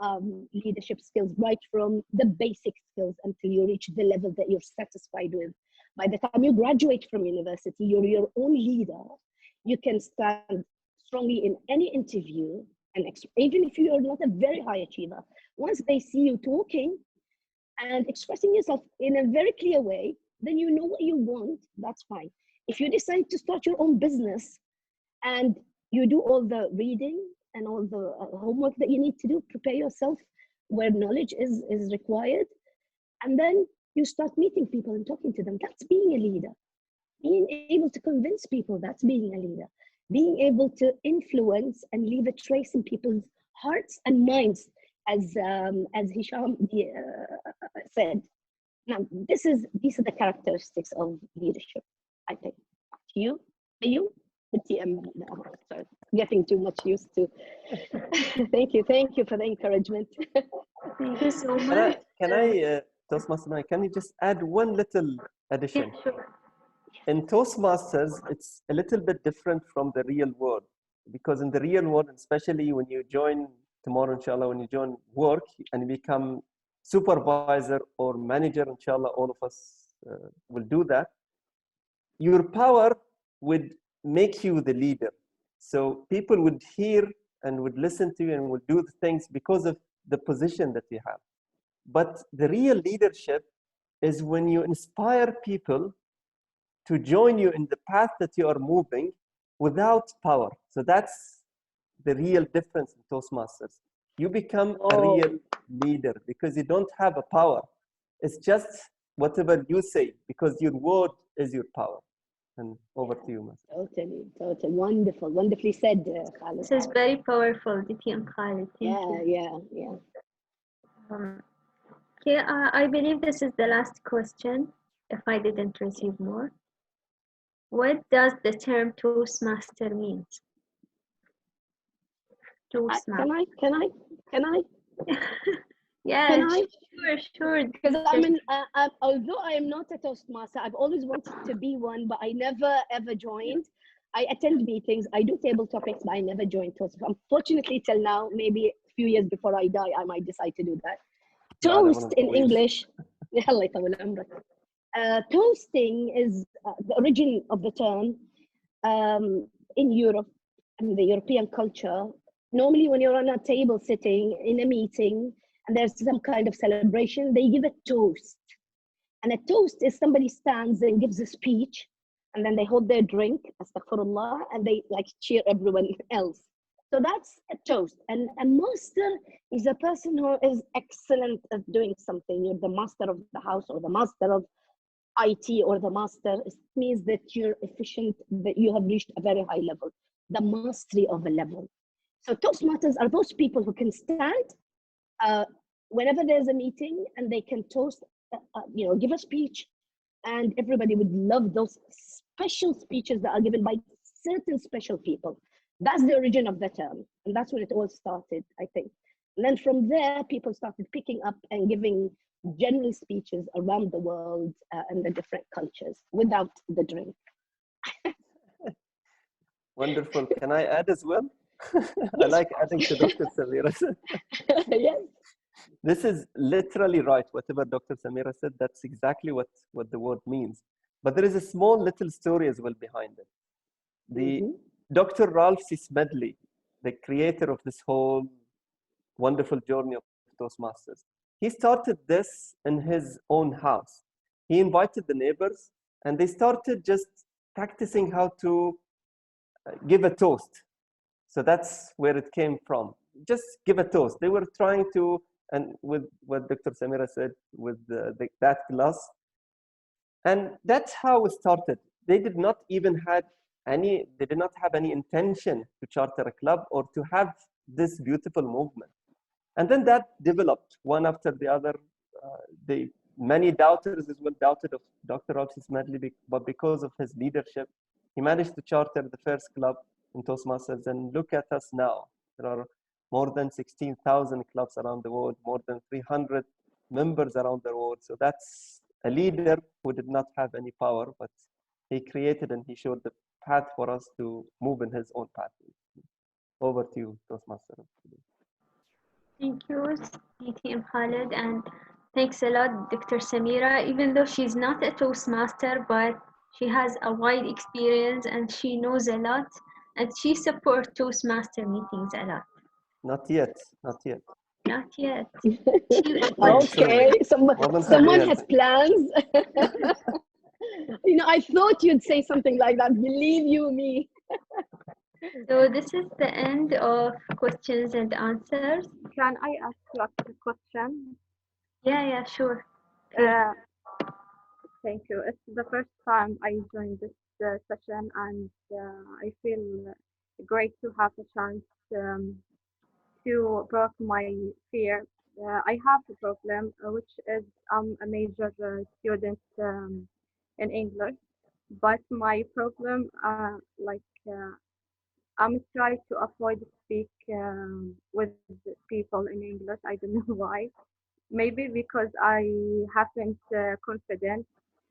leadership skills right from the basic skills until you reach the level that you're satisfied with. By the time you graduate from university, you're your own leader. You can stand strongly in any interview, and even if you're not a very high achiever, once they see you talking and expressing yourself in a very clear way, then you know what you want, that's fine. If you decide to start your own business and you do all the reading and all the homework that you need to do, prepare yourself where knowledge is required, and then you start meeting people and talking to them, that's being a leader. Being able to convince people, that's being a leader. Being able to influence and leave a trace in people's hearts and minds, as Hisham said. Now, these are the characteristics of leadership, I think. You, the TM, sorry, getting too much used to. Thank you for the encouragement. Thank you so much. Can I Toastmaster, can you just add one little addition? Yeah, sure. In Toastmasters, it's a little bit different from the real world, because in the real world, especially when you join tomorrow, inshallah, when you join work and become supervisor or manager, inshallah, all of us will do that. Your power would make you the leader. So people would hear and would listen to you and would do the things because of the position that you have. But the real leadership is when you inspire people to join you in the path that you are moving without power. So that's the real difference in Toastmasters. You become a real leader because you don't have a power. It's just whatever you say, because your word is your power. And over to you, Master. Totally. Wonderfully said, Khalid. This is very powerful, Diti and Khalid. Thank you. Yeah. Okay, I believe this is the last question, if I didn't receive more. What does the term Toastmaster mean? Toastmaster. Can I? Yeah, sure. Because although I am not a Toastmaster, I've always wanted to be one, but I never ever joined. I attend meetings, I do table topics, but I never joined Toast. Unfortunately, till now, maybe a few years before I die, I might decide to do that. Toast in English. Toasting is the origin of the term in Europe and the European culture. Normally, when you're on a table sitting in a meeting and there's some kind of celebration, they give a toast. And a toast is somebody stands and gives a speech, and then they hold their drink, astaghfirullah, and they like cheer everyone else. So that's a toast. And a master is a person who is excellent at doing something. You're the master of the house or the master of IT or the master. It means that you're efficient, that you have reached a very high level, the mastery of a level. So Toastmasters are those people who can stand whenever there's a meeting and they can toast, give a speech, and everybody would love those special speeches that are given by certain special people. That's the origin of the term, and that's when it all started, I think. And then from there, people started picking up and giving general speeches around the world and the different cultures without the drink. Wonderful. Can I add as well? I like adding to Dr. Samira. Yes. This is literally right. Whatever Dr. Samira said, that's exactly what the word means. But there is a small little story as well behind it. The Dr. Ralph C. Smedley, the creator of this whole wonderful journey of Toastmasters, he started this in his own house. he invited the neighbors, and they started just practicing how to give a toast. So that's where it came from. Just give a toast. They were trying to, and with what Dr. Samira said, with that glass. And that's how it started. They did not even have any intention to charter a club or to have this beautiful movement. And then that developed one after the other. Many doubters as well doubted of Dr. Alexis Medley, but because of his leadership, he managed to charter the first club in Toastmasters. And look at us now. There are more than 16,000 clubs around the world, more than 300 members around the world. So that's a leader who did not have any power, but he created and he showed the path for us to move in his own path. Over to you, Toastmaster. Thank you, DTM Khaled, and thanks a lot, Dr. Samira. Even though she's not a Toastmaster, but she has a wide experience and she knows a lot, and she supports Toastmaster meetings a lot. Not yet, not yet. Not yet. Okay, someone has plans. You know, I thought you'd say something like that. Believe you me. So this is the end of questions and answers. Can I ask you a question? Yeah, sure. Thank you. It's the first time I joined this session, and I feel great to have a chance to break my fear. I have a problem, which is I'm a major student in English, but my problem, I'm trying to avoid speak with people in English. I don't know why. Maybe because I haven't confident.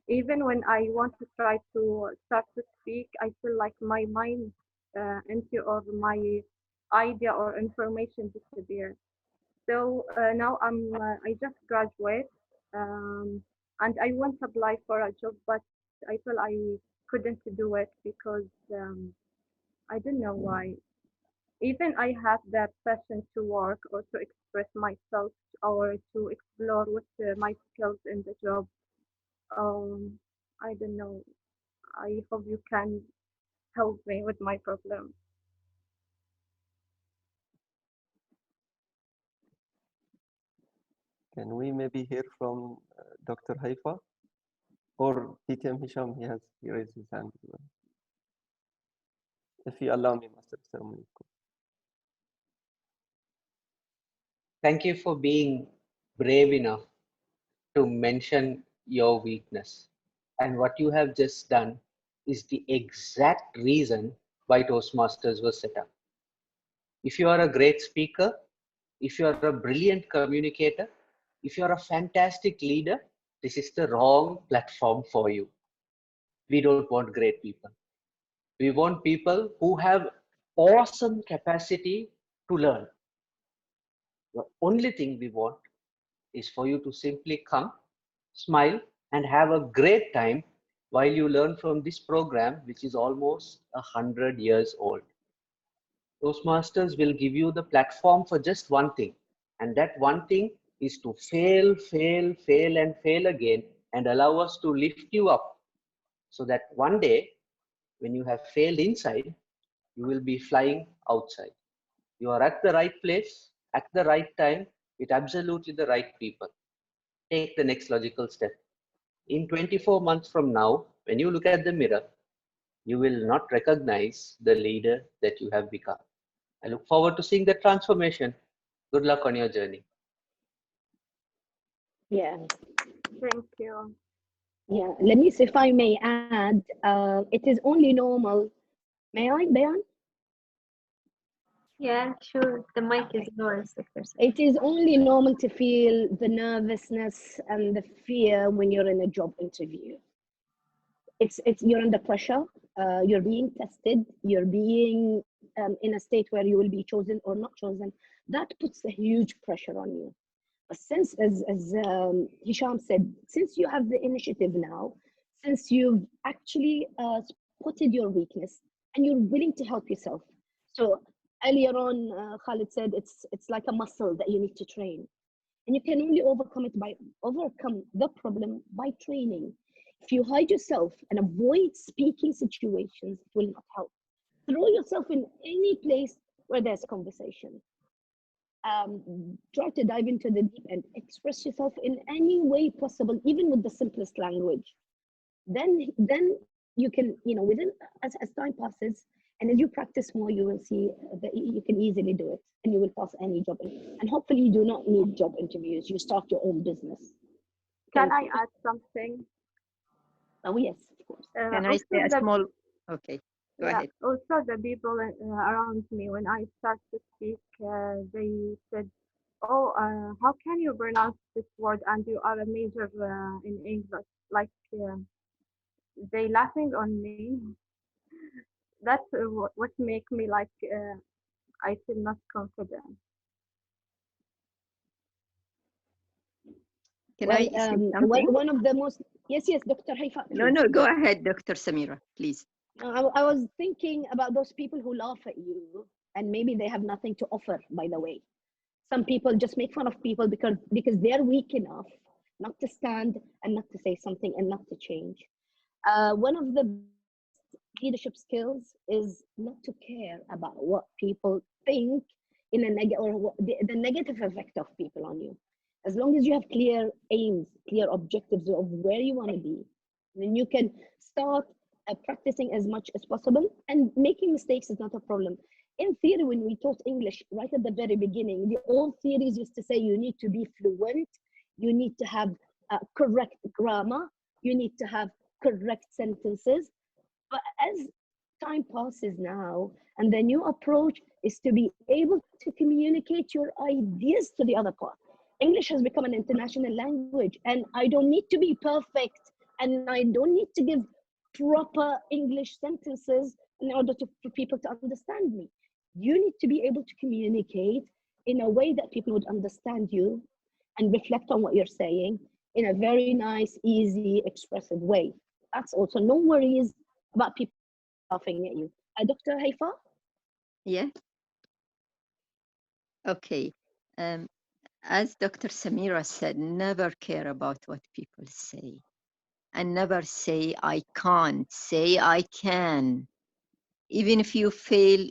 Even when I want to try to start to speak, I feel like my mind or my idea or information disappear. So now I just graduate and I want to apply for a job, but I feel I couldn't do it because I don't know why. Even I have that passion to work or to express myself or to explore with my skills in the job. I don't know. I hope you can help me with my problem. Can we maybe hear from Dr. Haifa or TTM Hisham? He raised his hand as well. If you allow me, Master Ceremony. Thank you for being brave enough to mention your weakness. And what you have just done is the exact reason why Toastmasters was set up. If you are a great speaker, if you are a brilliant communicator, if you are a fantastic leader, this is the wrong platform for you. We don't want great people. We want people who have awesome capacity to learn. The only thing we want is for you to simply come, smile, and have a great time while you learn from this program, which is almost 100 years old. Toastmasters will give you the platform for just one thing, and that one thing is to fail, and fail again, and allow us to lift you up so that one day, when you have failed inside, you will be flying outside. You are at the right place, at the right time, with absolutely the right people. Take the next logical step. In 24 months from now, when you look at the mirror, you will not recognize the leader that you have become. I look forward to seeing the transformation. Good luck on your journey. Yeah. Thank you. Yeah. Let me see if I may add. It is only normal. May I, Bayan? Yeah, sure. The mic is yours. It is only normal to feel the nervousness and the fear when you're in a job interview. It's you're under pressure. You're being tested. You're being in a state where you will be chosen or not chosen. That puts a huge pressure on you. But since, as Hisham said, since you have the initiative now, since you've actually spotted your weakness and you're willing to help yourself. So earlier on, Khalid said it's like a muscle that you need to train. And you can only overcome the problem by training. If you hide yourself and avoid speaking situations, it will not help. Throw yourself in any place where there's conversation. Try to dive into the deep end. Express yourself in any way possible, even with the simplest language. Then you can, within as time passes, and as you practice more, you will see that you can easily do it, and you will pass any job. And hopefully, you do not need job interviews. You start your own business. Can I add something? Oh yes, of course. Can I say a small? Okay, go ahead. Also, the people around me, when I start to speak, they said, "Oh, how can you pronounce this word? And you are a major in English." Like they laughing on me. That's what make me like I feel not confident. Can I say something? One of the most yes, Dr. Haifa. No, go ahead, Dr. Samira, please. I was thinking about those people who laugh at you, and maybe they have nothing to offer, by the way. Some people just make fun of people because they're weak enough not to stand and not to say something and not to change. One of the leadership skills is not to care about what people think in a negative or the negative effect of people on you. As long as you have clear aims, clear objectives of where you want to be, then you can start practicing as much as possible, and making mistakes is not a problem. In theory, when we taught English right at the very beginning, the old theories used to say you need to be fluent, you need to have correct grammar, you need to have correct sentences. But as time passes now, and the new approach is to be able to communicate your ideas to the other part. English has become an international language, and I don't need to be perfect, and I don't need to give proper English sentences in order for people to understand me. You need to be able to communicate in a way that people would understand you and reflect on what you're saying in a very nice, easy, expressive way. That's also no worries about people laughing at you. Dr. Haifa? Yeah. Okay. As Dr. Samira said, never care about what people say. And never say, I can't. Say, I can. Even if you fail,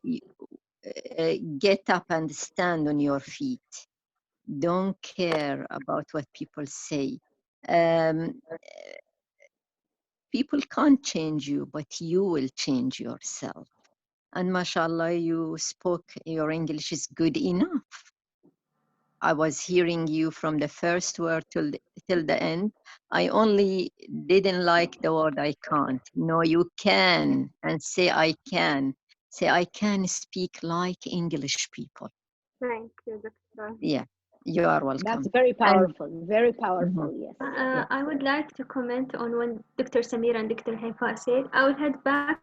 get up and stand on your feet. Don't care about what people say. People can't change you, but you will change yourself. And mashallah, you spoke, your English is good enough. I was hearing you from the first word till the end. I only didn't like the word I can't. No, you can. And say I can. Say I can speak like English people. Thank you, Doctor. Yeah, you are welcome. That's very powerful, very powerful, yes. Yes. I would like to comment on what Dr. Samira and Dr. Haifa said. I will head back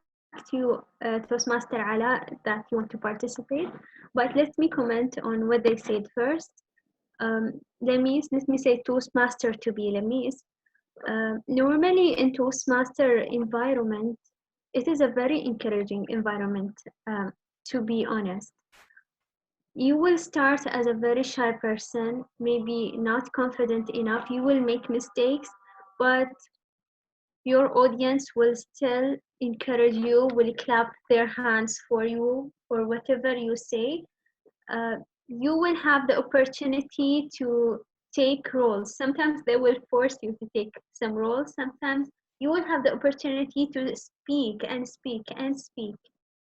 to Toastmaster Ala that you want to participate, but let me comment on what they said first. Lemis, let me say Toastmaster to be Lemis. Normally in Toastmaster environment, it is a very encouraging environment, to be honest. You will start as a very shy person, maybe not confident enough. You will make mistakes, but your audience will still encourage you, will clap their hands for you, for whatever you say. You will have the opportunity to take roles. Sometimes they will force you to take some roles. Sometimes you will have the opportunity to speak and speak and speak.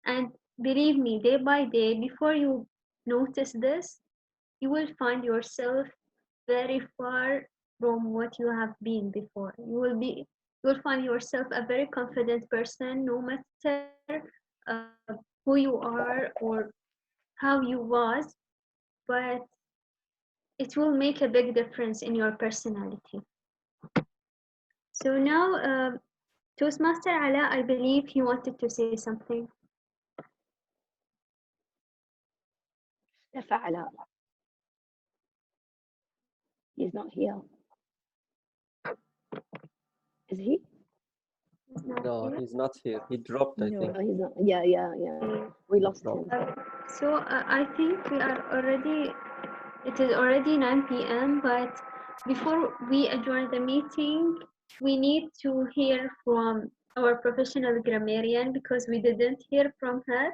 And believe me, day by day, before you notice this, you will find yourself very far from what you have been before. You'll find yourself a very confident person, no matter who you are or how you was, but it will make a big difference in your personality. So now, Toastmaster Ala, I believe he wanted to say something. Ala. He's not here. Is he? No, he's not here. He dropped, I think. No, he's not. Yeah. We lost him. So I think we are already It is already 9 p.m., but before we adjourn the meeting, we need to hear from our professional grammarian because we didn't hear from her.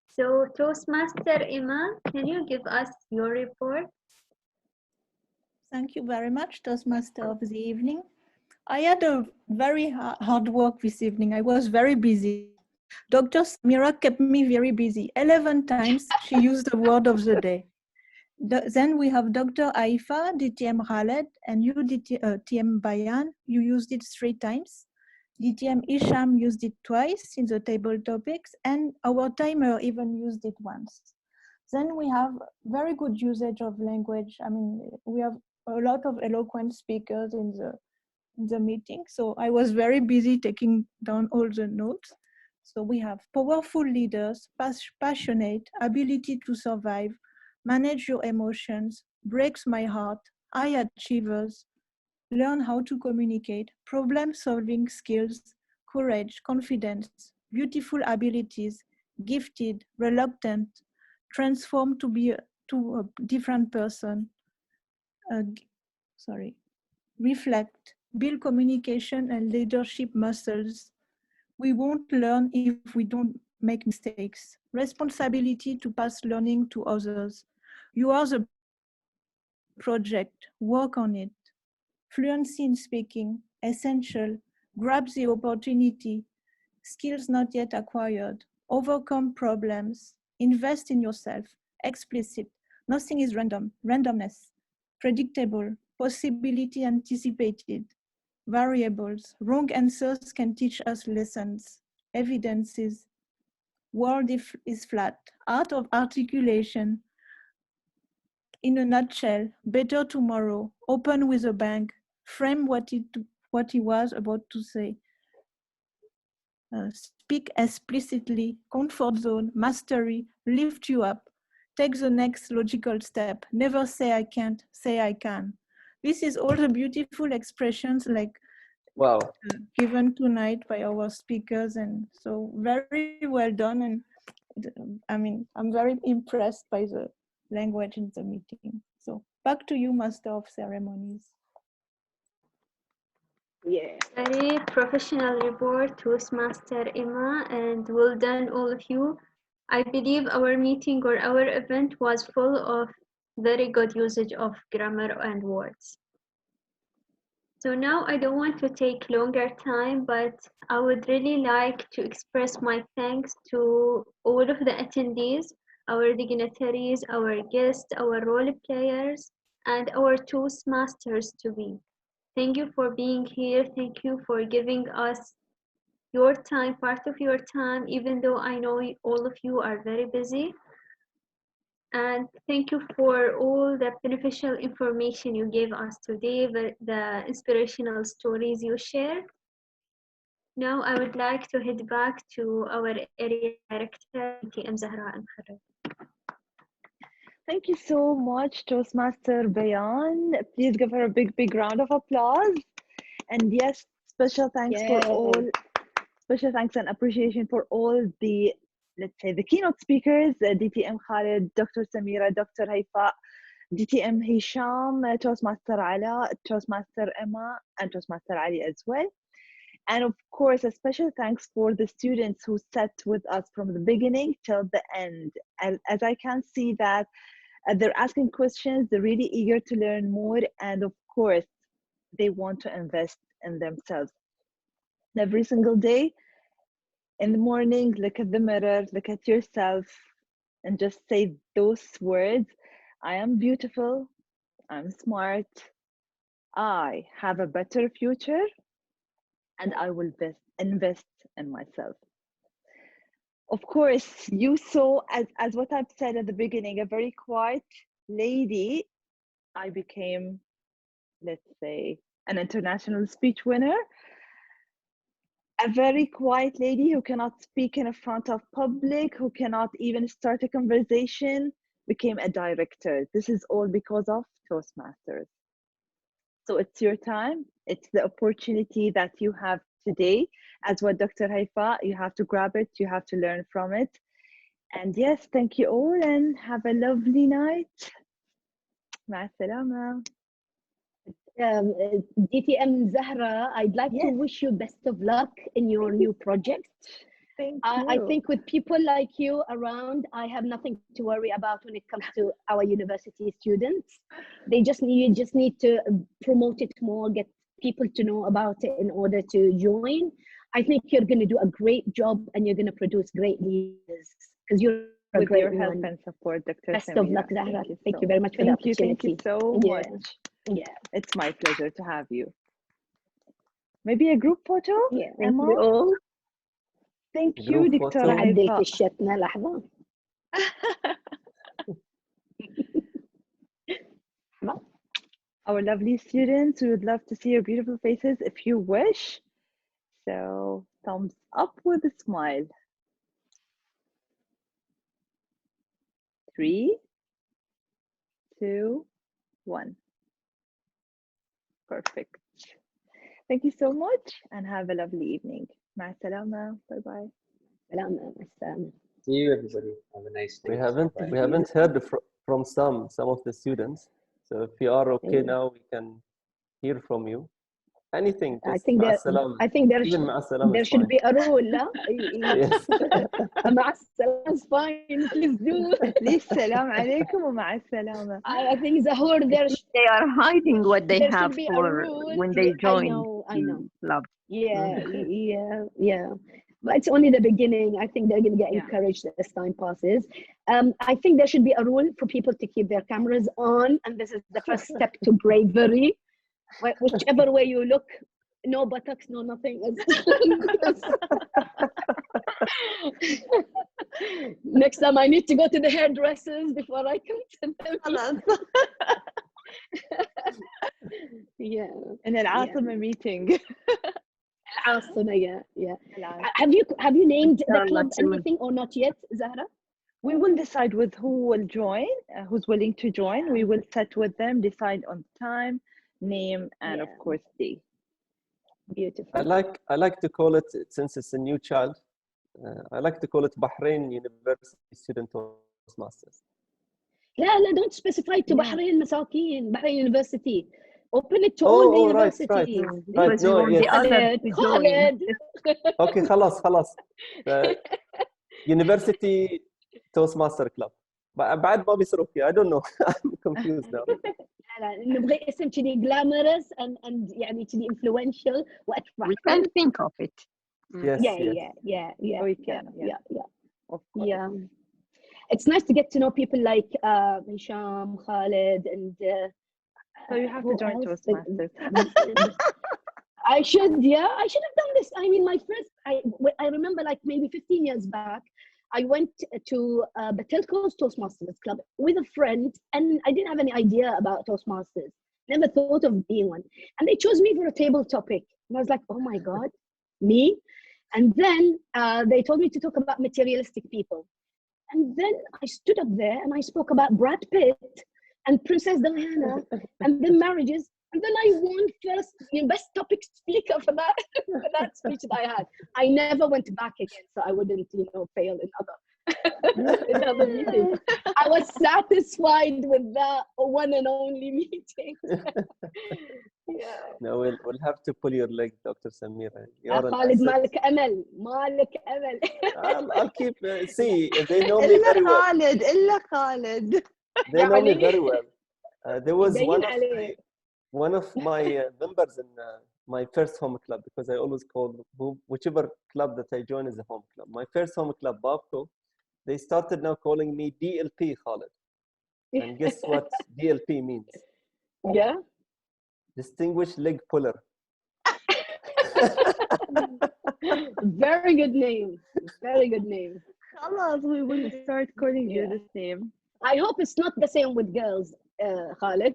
So, Toastmaster Emma, can you give us your report? Thank you very much, Toastmaster of the evening. I had a very hard work this evening. I was very busy. Dr. Samira kept me very busy. 11 times she used the word of the day. Then we have Dr. Haifa, DTM Khaled, and you, TM Bayan. You used it 3 times. DTM Isham used it twice in the table topics, and our timer even used it once. Then we have very good usage of language. I mean, we have a lot of eloquent speakers in the meeting. So I was very busy taking down all the notes. So we have powerful leaders, passionate, ability to survive, manage your emotions, breaks my heart, high achievers, learn how to communicate, problem-solving skills, courage, confidence, beautiful abilities, gifted, reluctant, transform to be to a different person, reflect, build communication and leadership muscles. We won't learn if we don't make mistakes. Responsibility to pass learning to others. You are the project, work on it. Fluency in speaking, essential. Grab the opportunity. Skills not yet acquired. Overcome problems. Invest in yourself. Explicit. Nothing is random. Randomness. Predictable. Possibility anticipated. Variables. Wrong answers can teach us lessons. Evidences. World is flat. Art of articulation. In a nutshell, better tomorrow. Open with a bang. Frame what he was about to say. Speak explicitly. Comfort zone. Mastery. Lift you up. Take the next logical step. Never say I can't. Say I can. This is all the beautiful expressions like Wow. Given tonight by our speakers, and so very well done. And I mean, I'm very impressed by the language in the meeting. So back to you, Master of Ceremonies. Yeah. Very professional report, Toastmaster Emma, and well done, all of you. I believe our meeting or our event was full of very good usage of grammar and words. So now I don't want to take longer time, but I would really like to express my thanks to all of the attendees, our dignitaries, our guests, our role players, and our Toastmasters to be. Thank you for being here. Thank you for giving us your time, part of your time, even though I know all of you are very busy. And thank you for all the beneficial information you gave us today, the inspirational stories you shared. Now I would like to head back to our area director, TM Zahra Al-Kharaj. Thank you so much, Toastmaster Bayan. Please give her a big round of applause. And yes, special thanks special thanks and appreciation for all the, let's say, the keynote speakers, DTM Khaled, Dr. Samira, Dr. Haifa, DTM Hisham, Toastmaster Ala, Toastmaster Emma, and Toastmaster Ali as well. And of course, a special thanks for the students who sat with us from the beginning till the end. And as I can see that they're asking questions, they're really eager to learn more, and of course, they want to invest in themselves. Every single day, in the morning, look at the mirror, look at yourself, and just say those words. I am beautiful, I'm smart, I have a better future, and I will invest in myself. Of course, you saw, as what I've said at the beginning, a very quiet lady. I became, let's say, an international speech winner. A very quiet lady who cannot speak in front of public, who cannot even start a conversation, became a director. This is all because of Toastmasters. So it's your time. It's the opportunity that you have today. As what Dr. Haifa, you have to grab it, you have to learn from it. And yes, thank you all and have a lovely night. مع السلامة. DTM Zahra, I'd like to Yes. wish you best of luck in your new project. Thank I you. think with people like you around, I have nothing to worry about when it comes to our university students. You just need to promote it more, get people to know about it in order to join. I think you're going to do a great job and you're going to produce great leaders because you're a With great your help one. and support, Dr. Best of Samira. luck, Zahra. Thank you so very much for the Thank you opportunity. so Yeah. much. Yeah. It's my pleasure to have you. Maybe a group photo, Yeah. Emma? you. Thank you, Group Dr. photo. عدل هيفاء. في الشتنا لحظة. Our lovely students, we would love to see your beautiful faces if you wish. So, thumbs up with a smile. 3, 2, 1. Perfect. Thank you so much and have a lovely evening. مع السلامة. Bye bye. سلامة مع السلامة. See you, everybody. Have a nice day. We haven't heard from some of the students. So if you are okay now, we can hear from you. Anything, I just think مع there, السلامة. I think Even مع السلامة there is should fine. be a rule, no? Yes. مع السلامة is fine. Please do. للسلام عليكم ومع السلامة. I think Zahur, They are hiding what they there have should be a for rule. when they join I know. the club. Yeah. But it's only the beginning. I think they're going to get Yeah. encouraged as time passes. I think there should be a rule for people to keep their cameras on, and this is the first step to bravery. Whichever way you look, no buttocks, no nothing. Next time I need to go to the hairdressers before I come to them. Yeah. In العاصمة meeting. العاصمة, yeah. Have you named the club anything or not yet, Zahra? We will decide with who will join, who's willing to join. We will set with them, decide on time, name, and of course day. Beautiful. I like to call it, since it's a new child, I like to call it Bahrain University Student Toastmasters. لا, don't specify to Bahrain مساكين, Bahrain University. Open it to all the universities. Right. No, yes. Khaled. Okay, خلاص. University Toastmaster Club. بعد ما بيصير okay. I don't know. I'm confused now. لا, نبغى اسم كذي glamorous and يعني كذي influential وأتفرح. We can think of it. Yes. Yeah. We can. Yeah. Of course. Yeah. It's nice to get to know people like Hisham, Khaled, and so you have to join Toastmasters. I should have done this. I mean, I remember like maybe 15 years back, I went to Batelco's Toastmasters Club with a friend, and I didn't have any idea about Toastmasters. Never thought of being one. And they chose me for a table topic. And I was like, oh my God, me? And then they told me to talk about materialistic people. And then I stood up there and I spoke about Brad Pitt and Princess Diana and the marriages. And then I won first best topic speaker for that speech that I had. I never went back again, so I wouldn't, fail in other meetings. I was satisfied with that one and only meeting. Yeah. No, we'll have to pull your leg, Dr. Samira. Khalid, مالك أمل. I'll keep. See, they know me very well. إلا خالد. They know me very well. There was one of my members in my first home club, because I always call whichever club that I join is a home club. My first home club, Babco, they started now calling me DLP Khalid. And guess what DLP means? Yeah. Distinguished leg puller. Very good name. خلاص, we will start calling you this name. I hope it's not the same with girls, Khalid.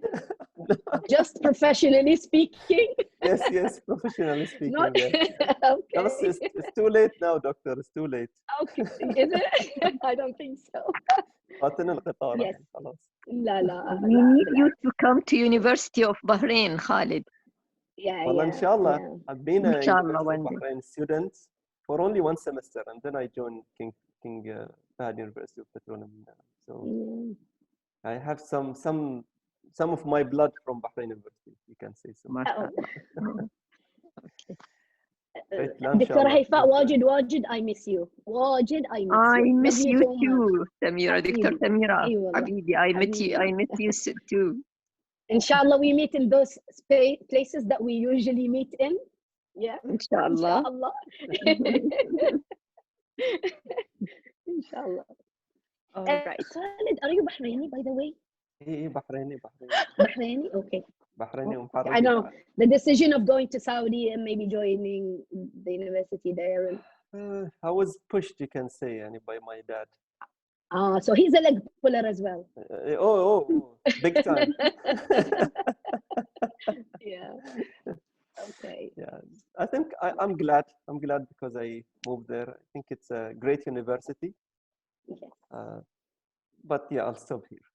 Just professionally speaking. Yes, professionally speaking. Not, yes. Okay. It's too late now, doctor. It's too late. Okay, is it? I don't think so. Yes. لا. We need you to come to University of Bahrain, Khalid. Well, inshallah, I've been a Bahrain student for only one semester, and then I joined King Fahd University of Petroleum. So I have some of my blood from Bahrain University, you can say so. Great lunch, دكتورة Allah. هيفاء واجد I miss you. واجد I miss you. I miss you so much. too, Samira. دكتور حبيبي. Samira. أي والله. حبيبي, I miss you too. Inshallah, we meet in those places that we usually meet in. Yeah. Inshallah. Inshallah. All right. Khalid, are you Bahraini, by the way? إيه بحريني Bahraini? Okay. بحريني I ومحرج know بعد. the decision of going to Saudi and maybe joining the university there. I was pushed, you can say, يعني, by my dad. So he's a leg puller as well. Oh, big time. Yeah. Okay. Yeah, I think I'm glad. I'm glad because I moved there. I think it's a great university. Yes. But yeah, I'll stop here.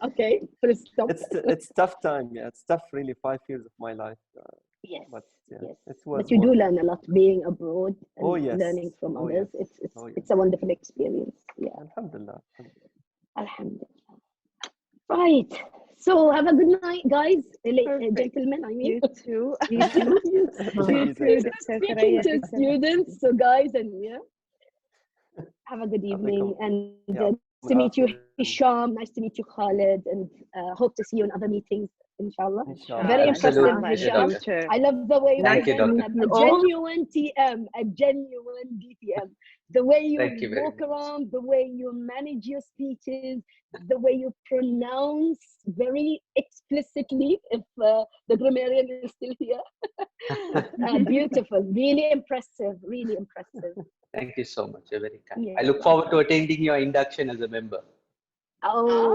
Okay. Stop. It's tough time. Yeah, it's tough. Really, 5 years of my life. Yes. But yeah, Yes. it was. But you do learn a lot being abroad and yes. learning from others. Yes. It's a wonderful experience. Yeah. Alhamdulillah. Alhamdulillah. Right. So have a good night, guys. Gentlemen, I mean. You too. You too. Speaking to students, so guys, and yeah. Have a good evening, and nice to meet you, Hisham. Nice to meet you, Khalid, and hope to see you in other meetings, inshallah. Very impressive, Hisham. I love the way you present a genuine TM, a genuine DTM. The way you walk around, the way you manage your speeches, the way you pronounce very explicitly, if the grammarian is still here. Beautiful, really impressive, really impressive. Thank you so much. You're very kind. I look forward to attending your induction as a member. Oh,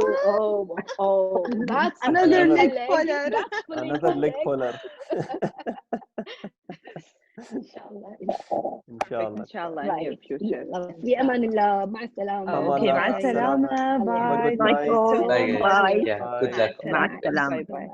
that's another leg puller. Another leg puller. Inshallah, in your future. في أمان الله. مع السلامة. Okay, مع السلامة. Bye. Good night. Bye. Bye. Yeah, good luck. مع السلامة. Bye.